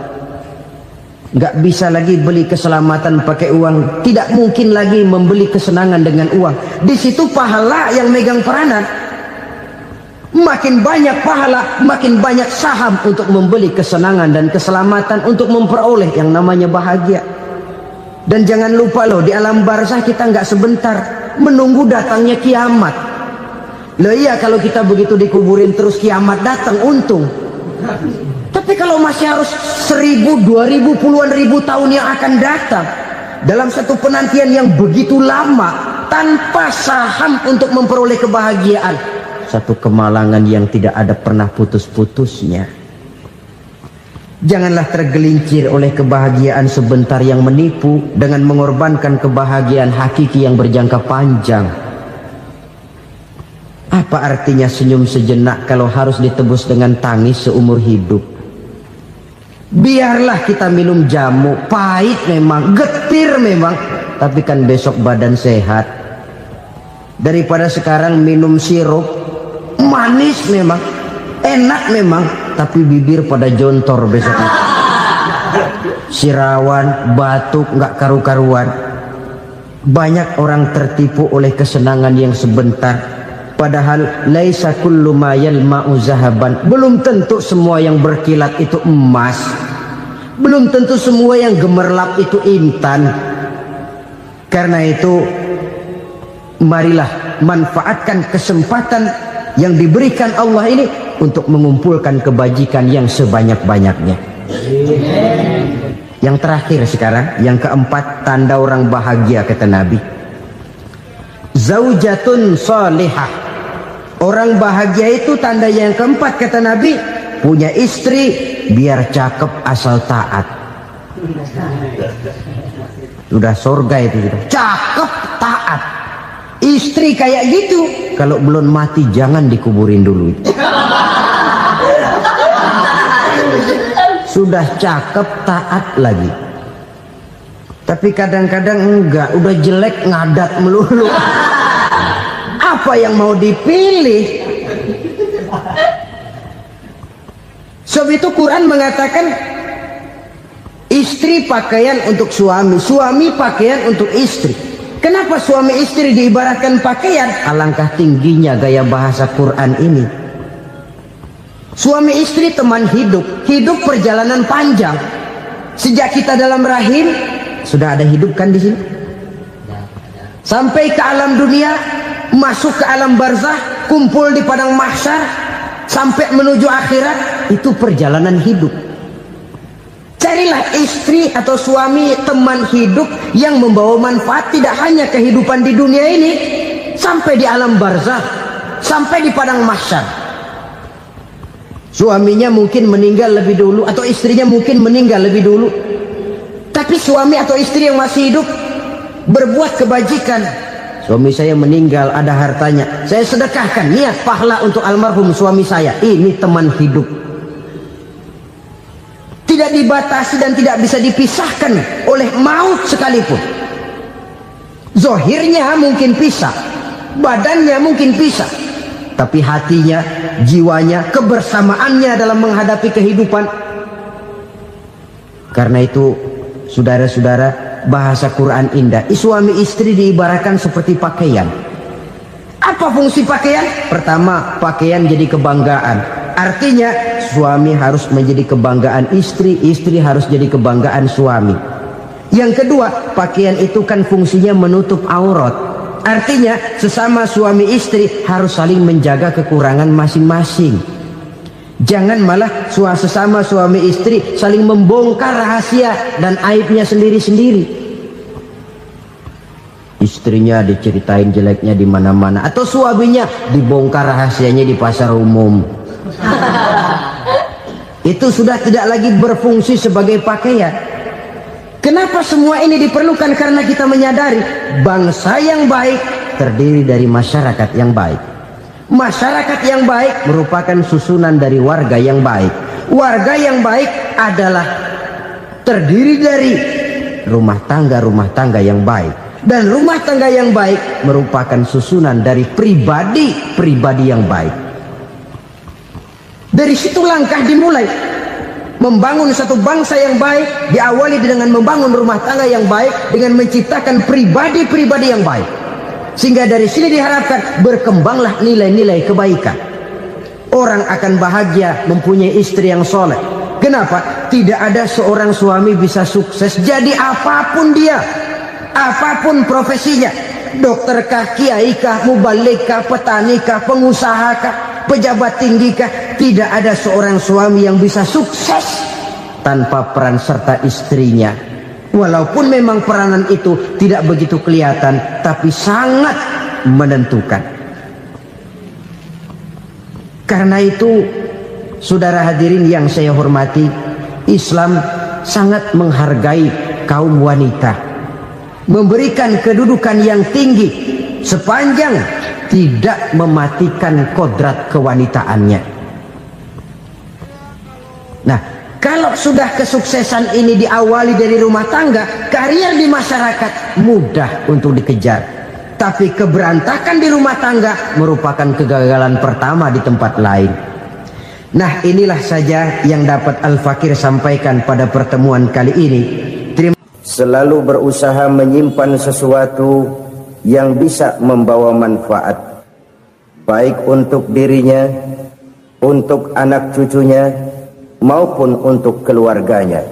Nggak bisa lagi beli keselamatan pakai uang, tidak mungkin lagi membeli kesenangan dengan uang. Di situ pahala yang megang peranan. Makin banyak pahala, makin banyak saham untuk membeli kesenangan dan keselamatan, untuk memperoleh yang namanya bahagia. Dan jangan lupa loh, di alam barzah kita nggak sebentar, menunggu datangnya kiamat. Loh iya, kalau kita begitu dikuburin terus kiamat datang, untung. Tapi kalau masih harus 1000, 2000, puluhan ribu tahun yang akan datang, dalam satu penantian yang begitu lama, tanpa saham untuk memperoleh kebahagiaan, satu kemalangan yang tidak ada pernah putus-putusnya. Janganlah tergelincir oleh kebahagiaan sebentar yang menipu dengan mengorbankan kebahagiaan hakiki yang berjangka panjang. Apa artinya senyum sejenak kalau harus ditebus dengan tangis seumur hidup? Biarlah kita minum jamu, pahit memang, getir memang, tapi kan besok badan sehat. Daripada sekarang minum sirup, manis memang, enak memang, tapi bibir pada jontor besoknya. Sirawan, batuk, nggak karu-karuan. Banyak orang tertipu oleh kesenangan yang sebentar, padahal laisa kullu ma yalma'u zahaban. Belum tentu semua yang berkilat itu emas, belum tentu semua yang gemerlap itu intan. Karena itu marilah manfaatkan kesempatan yang diberikan Allah ini untuk mengumpulkan kebajikan yang sebanyak-banyaknya. Yang terakhir sekarang, yang keempat, tanda orang bahagia kata Nabi. Zaujatun salihah. Orang bahagia itu tanda yang keempat kata Nabi, punya istri biar cakep asal taat. Sudah surga itu sudah. Cakep taat. Istri kayak gitu, kalau belum mati jangan dikuburin dulu. Sudah cakep taat lagi, tapi kadang-kadang enggak, udah jelek ngadat melulu. Apa yang mau dipilih? Sebab itu Quran mengatakan istri pakaian untuk suami, suami pakaian untuk istri. Kenapa suami istri diibaratkan pakaian? Alangkah tingginya gaya bahasa Quran ini. Suami istri teman hidup, hidup perjalanan panjang. Sejak kita dalam rahim sudah ada hidup kan di sini. Sampai ke alam dunia, masuk ke alam barzah, kumpul di padang mahsyar, sampai menuju akhirat, itu perjalanan hidup. Carilah istri atau suami teman hidup yang membawa manfaat tidak hanya kehidupan di dunia ini, sampai di alam barzah, sampai di padang mahsyar. Suaminya mungkin meninggal lebih dulu, atau istrinya mungkin meninggal lebih dulu, tapi suami atau istri yang masih hidup berbuat kebajikan. Suami saya meninggal, ada hartanya, saya sedekahkan, niat pahala untuk almarhum suami saya. Ini teman hidup, tidak dibatasi dan tidak bisa dipisahkan oleh maut sekalipun. Zohirnya mungkin pisah, badannya mungkin pisah, tapi hatinya, jiwanya, kebersamaannya dalam menghadapi kehidupan. Karena itu saudara-saudara, bahasa Quran indah. Suami istri diibaratkan seperti pakaian. Apa fungsi pakaian? Pertama, pakaian jadi kebanggaan. Artinya suami harus menjadi kebanggaan istri, istri harus jadi kebanggaan suami. Yang kedua, pakaian itu kan fungsinya menutup aurat. Artinya sesama suami istri harus saling menjaga kekurangan masing-masing. Jangan malah sesama suami istri saling membongkar rahasia dan aibnya sendiri-sendiri. Istrinya diceritain jeleknya di mana-mana, atau suaminya dibongkar rahasianya di pasar umum. Itu sudah tidak lagi berfungsi sebagai pakaian. Kenapa semua ini diperlukan? Karena kita menyadari bangsa yang baik terdiri dari masyarakat yang baik. Masyarakat yang baik merupakan susunan dari warga yang baik. Warga yang baik adalah terdiri dari rumah tangga yang baik. Dan rumah tangga yang baik merupakan susunan dari pribadi yang baik. Dari situ langkah dimulai. Membangun satu bangsa yang baik diawali dengan membangun rumah tangga yang baik, dengan menciptakan pribadi-pribadi yang baik. Sehingga dari sini diharapkan berkembanglah nilai-nilai kebaikan. Orang akan bahagia mempunyai istri yang soleh. Kenapa? Tidak ada seorang suami bisa sukses jadi apapun dia, apapun profesinya. Dokterkah, kiaikah, mubalikah, petanikah, pengusahakah, pejabat tinggikah, tidak ada seorang suami yang bisa sukses tanpa peran serta istrinya. Walaupun memang peranan itu tidak begitu kelihatan, tapi sangat menentukan. Karena itu, saudara hadirin yang saya hormati, Islam sangat menghargai kaum wanita, memberikan kedudukan yang tinggi sepanjang tidak mematikan kodrat kewanitaannya. Nah, kalau sudah kesuksesan ini diawali dari rumah tangga, karier di masyarakat mudah untuk dikejar. Tapi keberantakan di rumah tangga merupakan kegagalan pertama di tempat lain. Nah, inilah saja yang dapat Al-Fakir sampaikan pada pertemuan kali ini. Terima kasih. selalu berusaha menyimpan sesuatu yang bisa membawa manfaat, baik untuk dirinya, untuk anak cucunya, maupun untuk keluarganya,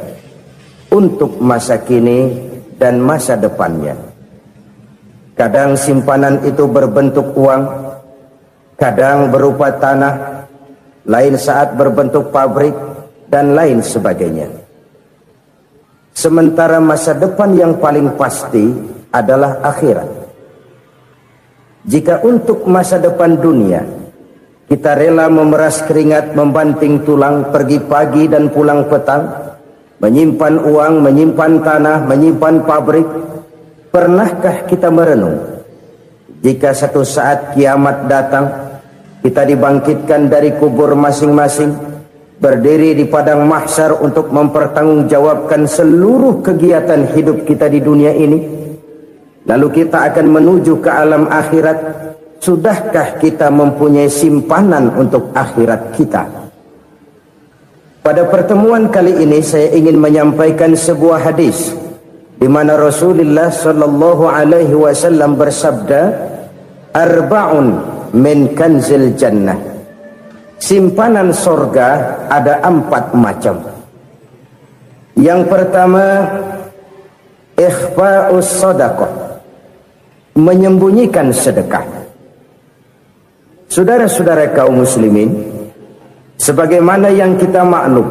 untuk masa kini dan masa depannya. Kadang simpanan itu berbentuk uang, kadang berupa tanah, lain saat berbentuk pabrik, dan lain sebagainya. Sementara masa depan yang paling pasti adalah akhirat. Jika untuk masa depan dunia kita rela memeras keringat, membanting tulang, pergi pagi dan pulang petang, menyimpan uang, menyimpan tanah, menyimpan pabrik, pernahkah kita merenung jika satu saat kiamat datang, kita dibangkitkan dari kubur masing-masing, berdiri di padang mahsyar untuk mempertanggungjawabkan seluruh kegiatan hidup kita di dunia ini, lalu kita akan menuju ke alam akhirat. Sudahkah kita mempunyai simpanan untuk akhirat kita? Pada pertemuan kali ini saya ingin menyampaikan sebuah hadis di mana Rasulullah sallallahu alaihi wasallam bersabda, "Arba'un min kanzil jannah." Simpanan sorga ada 4 macam. Yang pertama, ikhfa'us sadaqah, menyembunyikan sedekah. Saudara-saudara kaum muslimin, sebagaimana yang kita maklum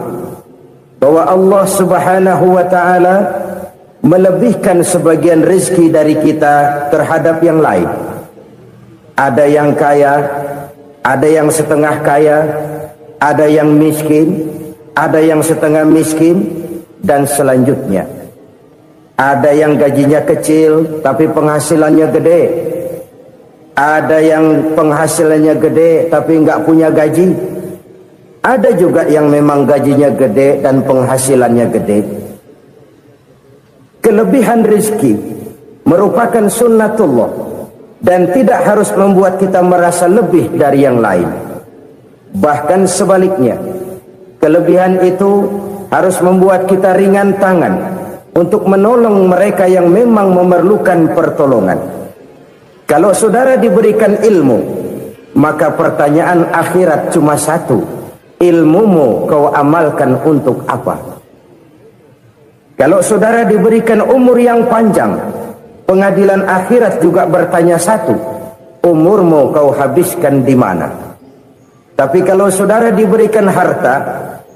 bahwa Allah Subhanahu wa taala melebihkan sebagian rezeki dari kita terhadap yang lain. Ada yang kaya, ada yang setengah kaya, ada yang miskin, ada yang setengah miskin, dan selanjutnya. Ada yang gajinya kecil tapi penghasilannya gede. Ada yang penghasilannya gede tapi nggak punya gaji. Ada juga yang memang gajinya gede dan penghasilannya gede. Kelebihan rezeki merupakan sunnatullah dan tidak harus membuat kita merasa lebih dari yang lain. Bahkan sebaliknya, kelebihan itu harus membuat kita ringan tangan untuk menolong mereka yang memang memerlukan pertolongan. Kalau saudara diberikan ilmu, maka pertanyaan akhirat cuma satu: ilmumu kau amalkan untuk apa? Kalau saudara diberikan umur yang panjang, pengadilan akhirat juga bertanya satu: umurmu kau habiskan di mana? Tapi kalau saudara diberikan harta,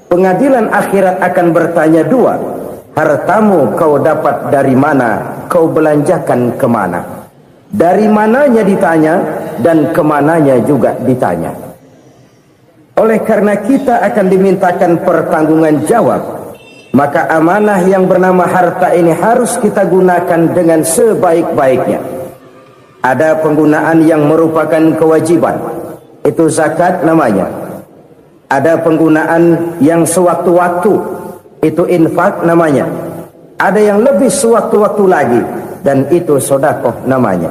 pengadilan akhirat akan bertanya dua: hartamu kau dapat dari mana? Kau belanjakan kemana? Dari mananya ditanya, dan kemananya juga ditanya. Oleh karena kita akan dimintakan pertanggungan jawab, maka amanah yang bernama harta ini harus kita gunakan dengan sebaik-baiknya. Ada penggunaan yang merupakan kewajiban, itu zakat namanya. Ada penggunaan yang sewaktu-waktu, itu infak namanya. Ada yang lebih sewaktu-waktu lagi, dan itu sedekah namanya.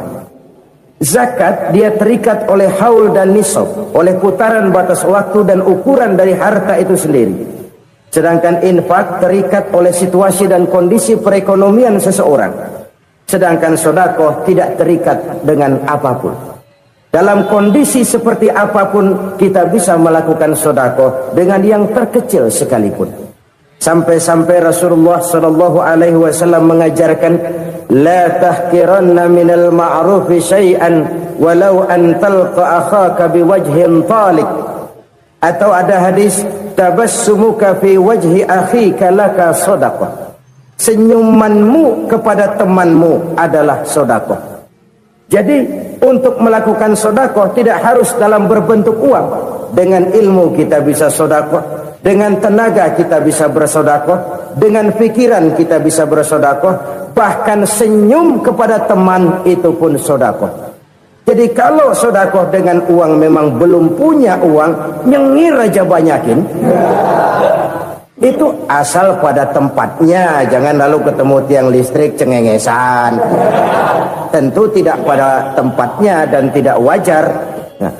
Zakat dia terikat oleh haul dan nisab, oleh putaran batas waktu dan ukuran dari harta itu sendiri. Sedangkan infak terikat oleh situasi dan kondisi perekonomian seseorang. Sedangkan sedekah tidak terikat dengan apapun. Dalam kondisi seperti apapun kita bisa melakukan sedekah dengan yang terkecil sekalipun. Sampai-sampai Rasulullah sallallahu alaihi wasallam mengajarkan, la tahkiranna minal ma'rufi syai'an walau an talqa akhaka biwajhin talik. Atau ada hadis, tabassumuka fi wajhi akhika laka shadaqah. Senyumanmu kepada temanmu adalah sedekah. Jadi untuk melakukan sedekah tidak harus dalam berbentuk uang. Dengan ilmu kita bisa sedekah, dengan tenaga kita bisa bersedekah, dengan pikiran kita bisa bersedekah, bahkan senyum kepada teman itu pun sedekah. Jadi kalau sedekah dengan uang memang belum punya uang, nyengir aja banyakin. Itu asal pada tempatnya, jangan lalu ketemu tiang listrik cengengesan. Tentu tidak pada tempatnya dan tidak wajar. Nah,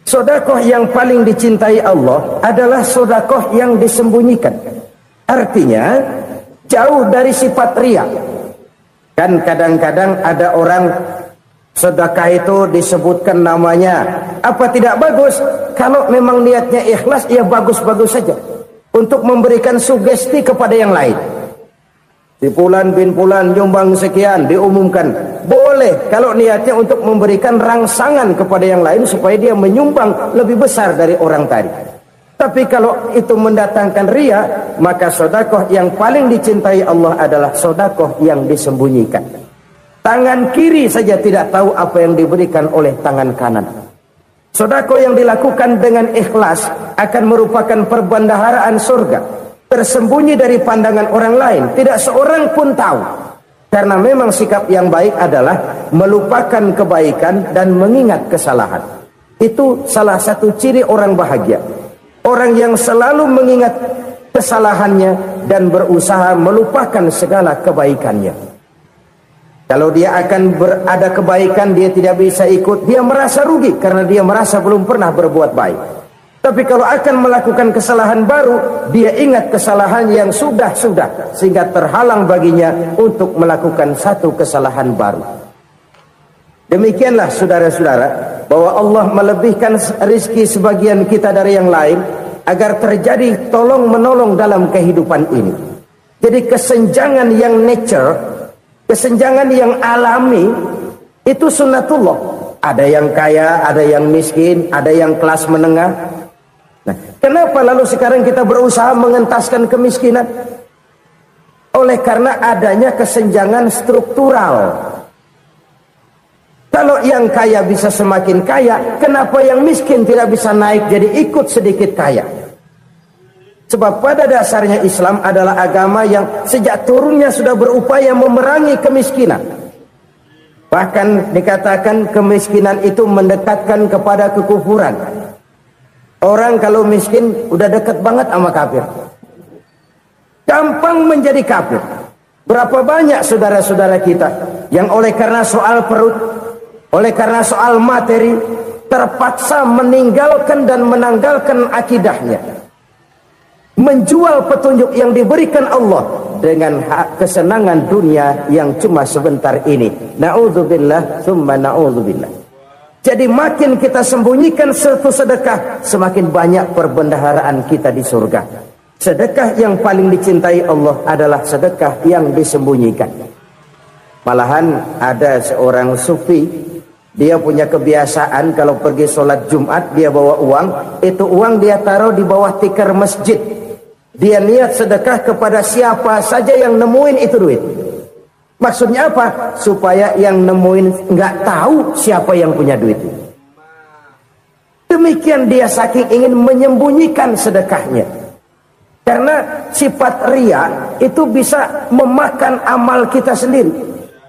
sedekah yang paling dicintai Allah adalah sedekah yang disembunyikan. Artinya, jauh dari sifat riya. Kan kadang-kadang ada orang sedekah itu disebutkan namanya, apa tidak bagus? Kalau memang niatnya ikhlas, ya bagus-bagus saja. Untuk memberikan sugesti kepada yang lain. Si Fulan bin Fulan nyumbang sekian, diumumkan. Boleh kalau niatnya untuk memberikan rangsangan kepada yang lain supaya dia menyumbang lebih besar dari orang tadi. Tapi kalau itu mendatangkan riya, maka sedekah yang paling dicintai Allah adalah sedekah yang disembunyikan. Tangan kiri saja tidak tahu apa yang diberikan oleh tangan kanan. Sedekah yang dilakukan dengan ikhlas akan merupakan perbendaharaan surga, tersembunyi dari pandangan orang lain, tidak seorang pun tahu. Karena memang sikap yang baik adalah melupakan kebaikan dan mengingat kesalahan. Itu salah satu ciri orang bahagia. Orang yang selalu mengingat kesalahannya dan berusaha melupakan segala kebaikannya. Kalau dia akan berada kebaikan, dia tidak bisa ikut, dia merasa rugi karena dia merasa belum pernah berbuat baik. Tapi kalau akan melakukan kesalahan baru, dia ingat kesalahan yang sudah-sudah, sehingga terhalang baginya untuk melakukan satu kesalahan baru. Demikianlah saudara-saudara, bahwa Allah melebihkan rizki sebagian kita dari yang lain, agar terjadi tolong-menolong dalam kehidupan ini. Jadi kesenjangan yang nature, kesenjangan yang alami, itu sunnatullah. Ada yang kaya, ada yang miskin, ada yang kelas menengah. Nah, kenapa lalu sekarang kita berusaha mengentaskan kemiskinan? Oleh karena adanya kesenjangan struktural. Kalau yang kaya bisa semakin kaya, kenapa yang miskin tidak bisa naik jadi ikut sedikit kaya? Sebab pada dasarnya Islam adalah agama yang sejak turunnya sudah berupaya memerangi kemiskinan. Bahkan dikatakan kemiskinan itu mendekatkan kepada kekufuran. Orang kalau miskin udah dekat banget sama kafir. Gampang menjadi kafir. Berapa banyak saudara-saudara kita yang oleh karena soal perut, oleh karena soal materi, terpaksa meninggalkan dan menanggalkan akidahnya. Menjual petunjuk yang diberikan Allah dengan kesenangan dunia yang cuma sebentar ini. Na'udzubillah, summa na'udzubillah. Jadi makin kita sembunyikan satu sedekah, semakin banyak perbendaharaan kita di surga. Sedekah yang paling dicintai Allah adalah sedekah yang disembunyikan. Malahan ada seorang sufi, dia punya kebiasaan kalau pergi sholat Jumat dia bawa uang, itu uang dia taruh di bawah tikar masjid. Dia niat sedekah kepada siapa saja yang nemuin itu duit. Maksudnya apa? Supaya yang nemuin nggak tahu siapa yang punya duit. Demikian dia saking ingin menyembunyikan sedekahnya. Karena sifat riya itu bisa memakan amal kita sendiri.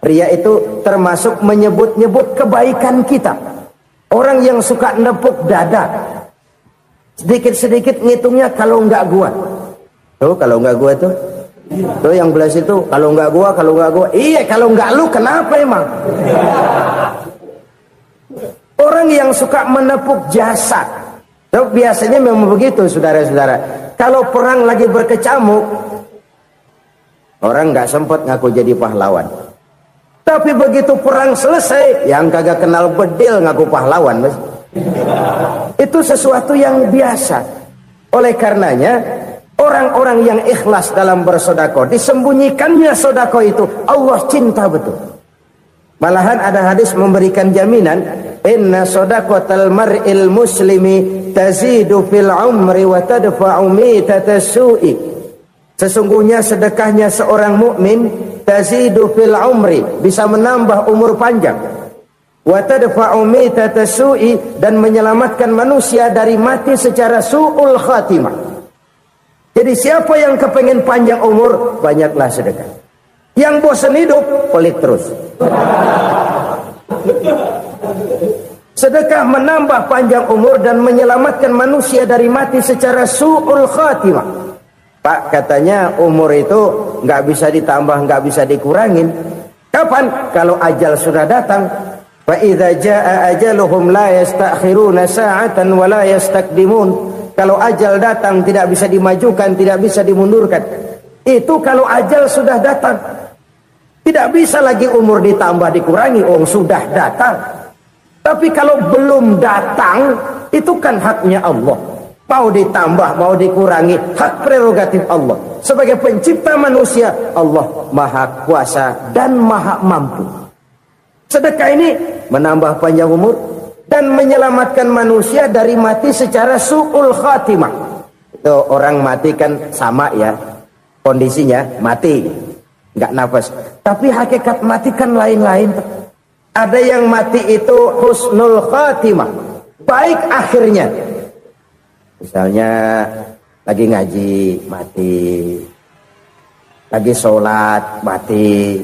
Riya itu termasuk menyebut-nyebut kebaikan kita. Orang yang suka nepuk dada, sedikit-sedikit ngitungnya kalau nggak gua. Tuh kalau nggak gua tuh. Tuh yang belas itu kalau nggak gua. Iya kalau nggak lu kenapa emang? Orang yang suka menepuk jasad. Tuh biasanya memang begitu saudara-saudara. Kalau perang lagi berkecamuk, orang nggak sempat ngaku jadi pahlawan. Tapi begitu perang selesai, yang kagak kenal bedil ngaku pahlawan, mas. Itu sesuatu yang biasa. Oleh karenanya, orang-orang yang ikhlas dalam bersedekah, disembunyikannya sedekah itu, Allah cinta betul. Malahan ada hadis memberikan jaminan, inna sadaqatal mar'il muslimi tazidu fil umri wa tadfa'u mitatas su'i. Sesungguhnya sedekahnya seorang mukmin tazidu fil umri, bisa menambah umur panjang. Wa tadfa'u mitatas su'i, dan menyelamatkan manusia dari mati secara su'ul khatimah. Jadi siapa yang kepengen panjang umur, banyaklah sedekah. Yang bosan hidup, pelit terus. Sedekah menambah panjang umur dan menyelamatkan manusia dari mati secara su'ul khatimah. Pak, katanya umur itu nggak bisa ditambah, nggak bisa dikurangin. Kapan? Kalau ajal sudah datang. Fa idza jaa ajaluhum la yastakhiruna sa'atan wa la yastakdimun. Kalau ajal datang tidak bisa dimajukan, tidak bisa dimundurkan. Itu kalau ajal sudah datang. Tidak bisa lagi umur ditambah dikurangi, sudah datang. Tapi kalau belum datang, itu kan haknya Allah. Mau ditambah, mau dikurangi, hak prerogatif Allah. Sebagai pencipta manusia, Allah maha kuasa dan maha mampu. Sedekah ini menambah panjang umur dan menyelamatkan manusia dari mati secara su'ul khatimah. Itu orang mati kan sama ya, kondisinya mati, nggak nafas. Tapi hakikat mati kan lain-lain. Ada yang mati itu husnul khatimah, baik akhirnya. Misalnya lagi ngaji mati, lagi sholat mati,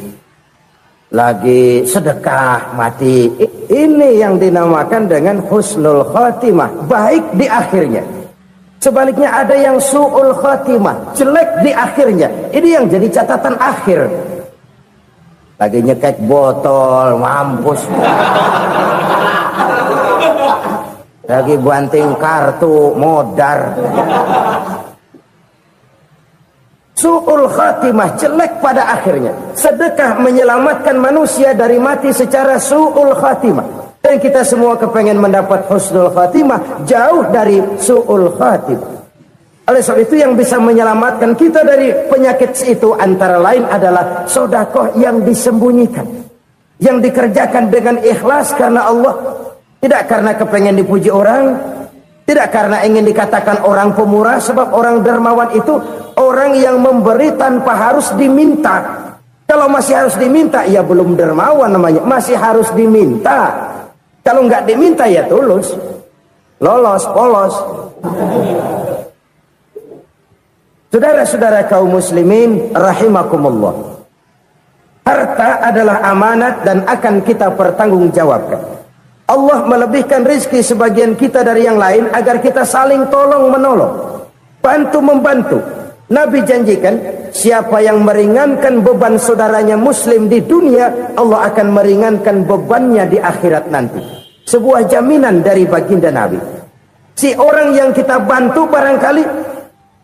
lagi sedekah mati. Ini yang dinamakan dengan husnul khatimah, baik di akhirnya. Sebaliknya ada yang su'ul khatimah, jelek di akhirnya. Ini yang jadi catatan akhir. Lagi nyekek botol, mampus. Lagi banting kartu, modar. Su'ul khatimah, jelek pada akhirnya. Sedekah menyelamatkan manusia dari mati secara su'ul khatimah. Dan kita semua kepengen mendapat husnul khatimah, jauh dari su'ul khatimah. Oleh sebab itu yang bisa menyelamatkan kita dari penyakit itu antara lain adalah sedekah yang disembunyikan, yang dikerjakan dengan ikhlas karena Allah. Tidak karena kepengen dipuji orang, tidak karena ingin dikatakan orang pemurah, sebab orang dermawan itu orang yang memberi tanpa harus diminta. Kalau masih harus diminta, ya belum dermawan namanya, masih harus diminta. Kalau nggak diminta ya tulus, lolos, polos. Saudara-saudara kaum muslimin rahimakumullah. Harta adalah amanat dan akan kita pertanggungjawabkan. Allah melebihkan rizki sebagian kita dari yang lain agar kita saling tolong menolong, bantu membantu. Nabi janjikan siapa yang meringankan beban saudaranya muslim di dunia, Allah akan meringankan bebannya di akhirat nanti. Sebuah jaminan dari baginda Nabi. Si orang yang kita bantu barangkali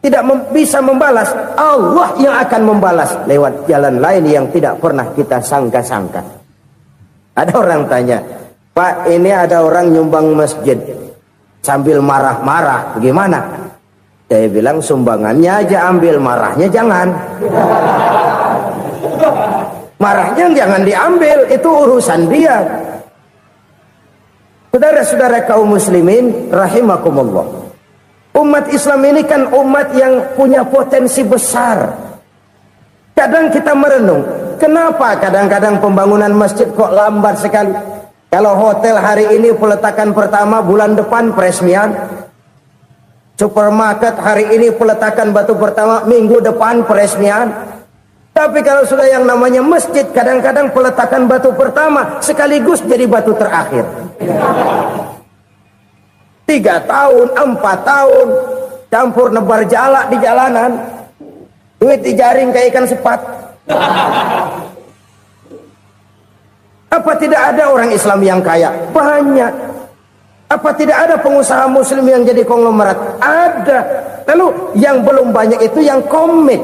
tidak bisa membalas, Allah yang akan membalas lewat jalan lain yang tidak pernah kita sangka-sangka. Ada orang tanya, Pak, ini ada orang nyumbang masjid sambil marah-marah, bagaimana? Saya bilang sumbangannya aja ambil, marahnya jangan. Marahnya jangan diambil, itu urusan dia. Saudara-saudara kaum muslimin rahimakumullah. Umat Islam ini kan umat yang punya potensi besar. Kadang kita merenung, kenapa kadang-kadang pembangunan masjid kok lambat sekali? Kalau hotel hari ini peletakan pertama, bulan depan peresmian. Supermarket hari ini peletakan batu pertama, minggu depan peresmian. Tapi kalau sudah yang namanya masjid, kadang-kadang peletakan batu pertama sekaligus jadi batu terakhir. 3 tahun, 4 tahun, campur nebar jalak di jalanan, duit dijaring kayak ikan sepat. Apa tidak ada orang Islam yang kaya? Banyak. Apa tidak ada pengusaha muslim yang jadi konglomerat? Ada. Lalu yang belum banyak itu yang komit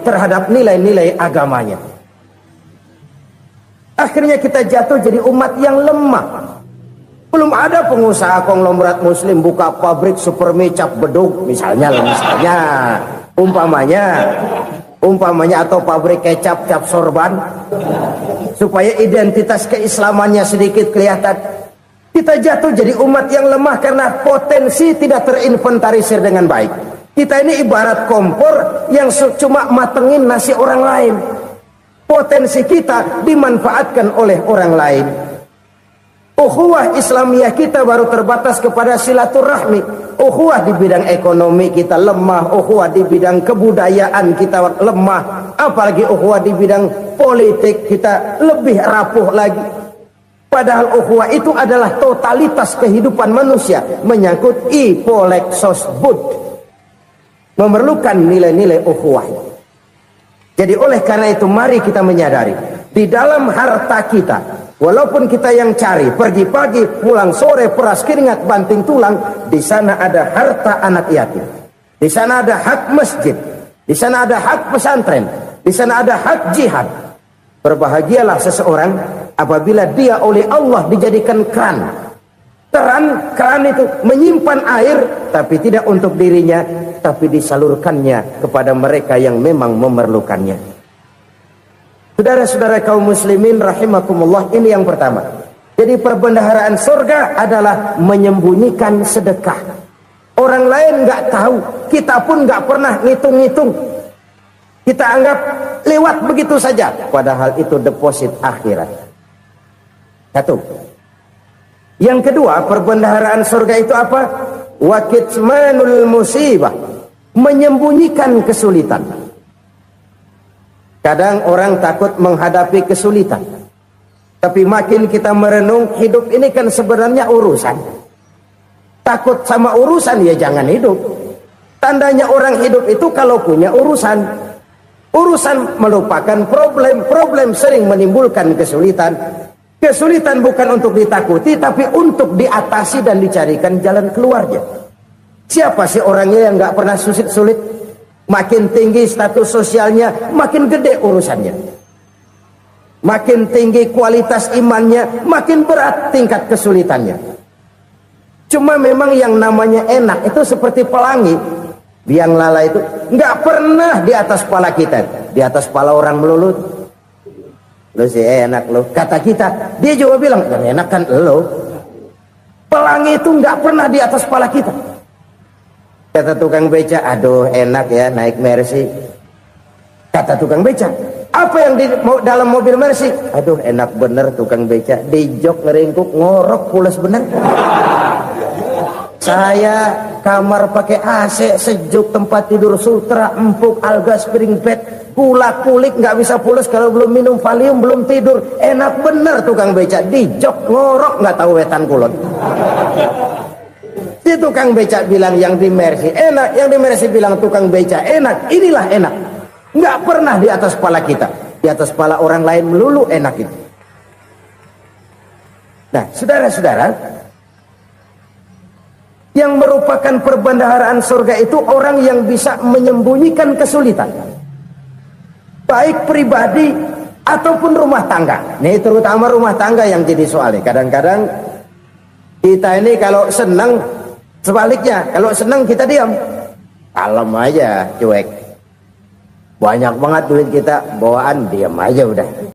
terhadap nilai-nilai agamanya. Akhirnya kita jatuh jadi umat yang lemah. Belum ada pengusaha konglomerat muslim buka pabrik supermi cap bedug misalnya umpamanya atau pabrik kecap cap sorban supaya identitas keislamannya sedikit kelihatan. Kita jatuh jadi umat yang lemah karena potensi tidak terinventarisir dengan baik. Kita ini ibarat kompor yang cuma matengin nasi orang lain. Potensi kita dimanfaatkan oleh orang lain. Ukhuwah Islamiyah kita baru terbatas kepada silaturahmi. Ukhuwah di bidang ekonomi kita lemah, ukhuwah di bidang kebudayaan kita lemah, apalagi ukhuwah di bidang politik kita lebih rapuh lagi. Padahal ukhuwah itu adalah totalitas kehidupan manusia, menyangkut ipolek sosbud, memerlukan nilai-nilai ukhuwah. Jadi oleh karena itu mari kita menyadari di dalam harta kita, walaupun kita yang cari, pergi pagi, pulang sore, peras keringat, banting tulang, di sana ada harta anak yatim. Di sana ada hak masjid. Di sana ada hak pesantren, di sana ada hak jihad. Berbahagialah seseorang apabila dia oleh Allah dijadikan keran. Keran itu menyimpan air, tapi tidak untuk dirinya, tapi disalurkannya kepada mereka yang memang memerlukannya. Saudara-saudara kaum muslimin rahimakumullah, ini yang pertama. Jadi perbendaharaan surga adalah menyembunyikan sedekah. Orang lain nggak tahu, kita pun nggak pernah ngitung-ngitung. Kita anggap lewat begitu saja, padahal itu deposit akhirat. Satu. Yang kedua, perbendaharaan surga itu apa? Wa kitmanul musibah, menyembunyikan kesulitan. Kadang orang takut menghadapi kesulitan, tapi makin kita merenung, hidup ini kan sebenarnya urusan. Takut sama urusan, ya jangan hidup. Tandanya orang hidup itu kalau punya urusan. Urusan melupakan problem, problem sering menimbulkan kesulitan. Kesulitan bukan untuk ditakuti, tapi untuk diatasi dan dicarikan jalan keluarnya. Siapa sih orangnya yang nggak pernah sulit-sulit? Makin tinggi status sosialnya, makin gede urusannya. Makin tinggi kualitas imannya, makin berat tingkat kesulitannya. Cuma memang yang namanya enak itu seperti pelangi. Biang lala itu nggak pernah di atas kepala kita, di atas kepala orang melulu. Lu sih enak lu, kata kita. Dia juga bilang yang enak kan lu. Pelangi itu nggak pernah di atas kepala kita. Kata tukang beca, aduh enak ya naik Mercy. Kata tukang beca, apa yang di dalam mobil Mercy? Aduh enak bener tukang beca, di jok ngeringkuk ngorok pulas bener. Saya kamar pakai AC, sejuk, tempat tidur sutra, empuk, alga, spring bed, kulak kulik, nggak bisa pulas kalau belum minum Valium, belum tidur. Enak bener tukang beca, di jok ngorok nggak tahu wetan kulon. Si tukang beca bilang yang di Mercy enak, yang di Mercy bilang tukang beca enak. Inilah enak, nggak pernah di atas kepala kita, di atas kepala orang lain melulu enak itu. Nah, saudara-saudara, yang merupakan perbendaharaan surga itu orang yang bisa menyembunyikan kesulitan, baik pribadi ataupun rumah tangga. Ini terutama rumah tangga yang jadi soalnya. Kadang-kadang kita ini kalau senang, sebaliknya kalau senang kita diam, kalem aja, cuek. Banyak banget duit kita bawaan, diam aja udah.